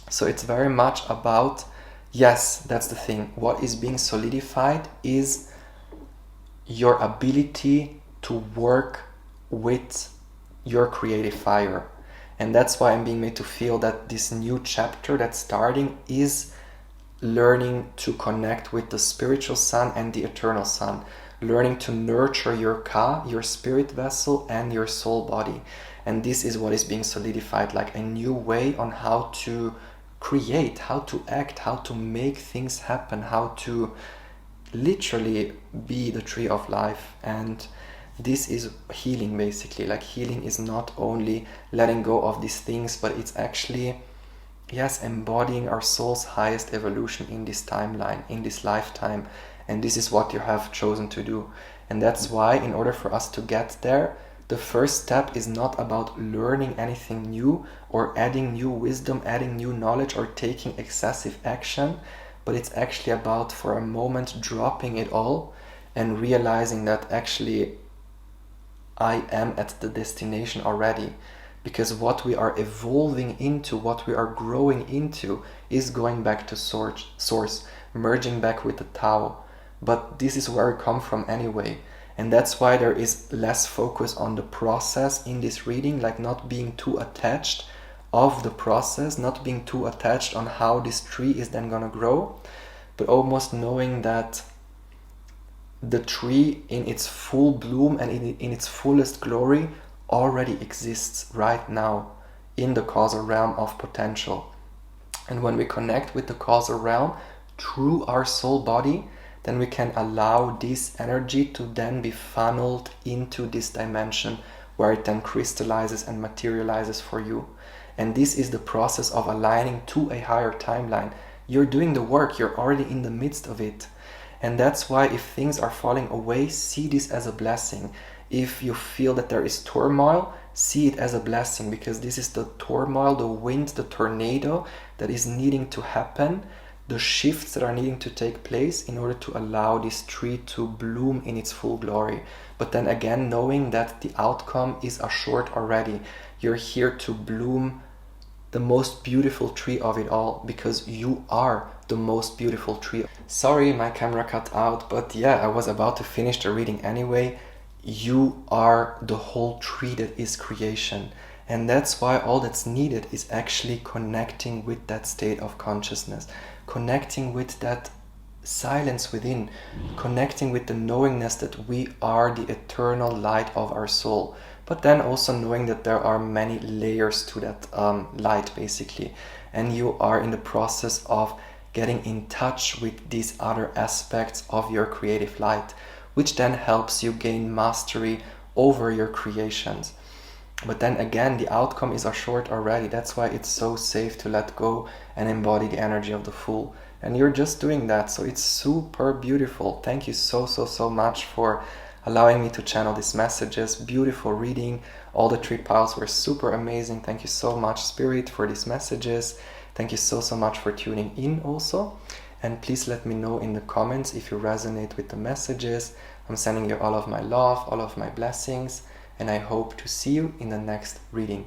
So it's very much about, yes, that's the thing. What is being solidified is your ability to work with your creative fire. And that's why I'm being made to feel that this new chapter that's starting is learning to connect with the spiritual sun and the eternal sun, learning to nurture your Ka, your spirit vessel, and your soul body. And this is what is being solidified, like a new way on how to create, how to act, how to make things happen, how to literally be the tree of life. And this is healing, basically. Like, healing is not only letting go of these things, but it's actually, yes, embodying our soul's highest evolution in this timeline, in this lifetime. And this is what you have chosen to do. And that's why, in order for us to get there, the first step is not about learning anything new or adding new wisdom, adding new knowledge, or taking excessive action, but it's actually about, for a moment, dropping it all and realizing that actually I am at the destination already. Because what we are evolving into, what we are growing into, is going back to source, merging back with the Tao. But this is where we come from anyway. And that's why there is less focus on the process in this reading, like not being too attached of the process, not being too attached on how this tree is then gonna grow, but almost knowing that the tree in its full bloom and in its fullest glory already exists right now in the causal realm of potential. And when we connect with the causal realm through our soul body, then we can allow this energy to then be funneled into this dimension where it then crystallizes and materializes for you. And this is the process of aligning to a higher timeline. You're doing the work, you're already in the midst of it. And that's why, if things are falling away, see this as a blessing. If you feel that there is turmoil, see it as a blessing, because this is the turmoil, the wind, the tornado that is needing to happen, the shifts that are needing to take place in order to allow this tree to bloom in its full glory. But then again, knowing that the outcome is assured already. You're here to bloom the most beautiful tree of it all, because you are the most beautiful tree. Sorry, my camera cut out, but yeah, I was about to finish the reading anyway. You are the whole tree that is creation. And that's why all that's needed is actually connecting with that state of consciousness, connecting with that silence within, connecting with the knowingness that we are the eternal light of our soul. But then also knowing that there are many layers to that light, basically. And you are in the process of getting in touch with these other aspects of your creative light, which then helps you gain mastery over your creations. But then again, the outcome is assured already. That's why it's so safe to let go and embody the energy of the Fool. And you're just doing that, so it's super beautiful. Thank you so much for allowing me to channel these messages. Beautiful reading. All the 3 piles were super amazing. Thank you so much, Spirit, for these messages. Thank you so much for tuning in also. And please let me know in the comments if you resonate with the messages. I'm sending you all of my love, all of my blessings, and I hope to see you in the next reading.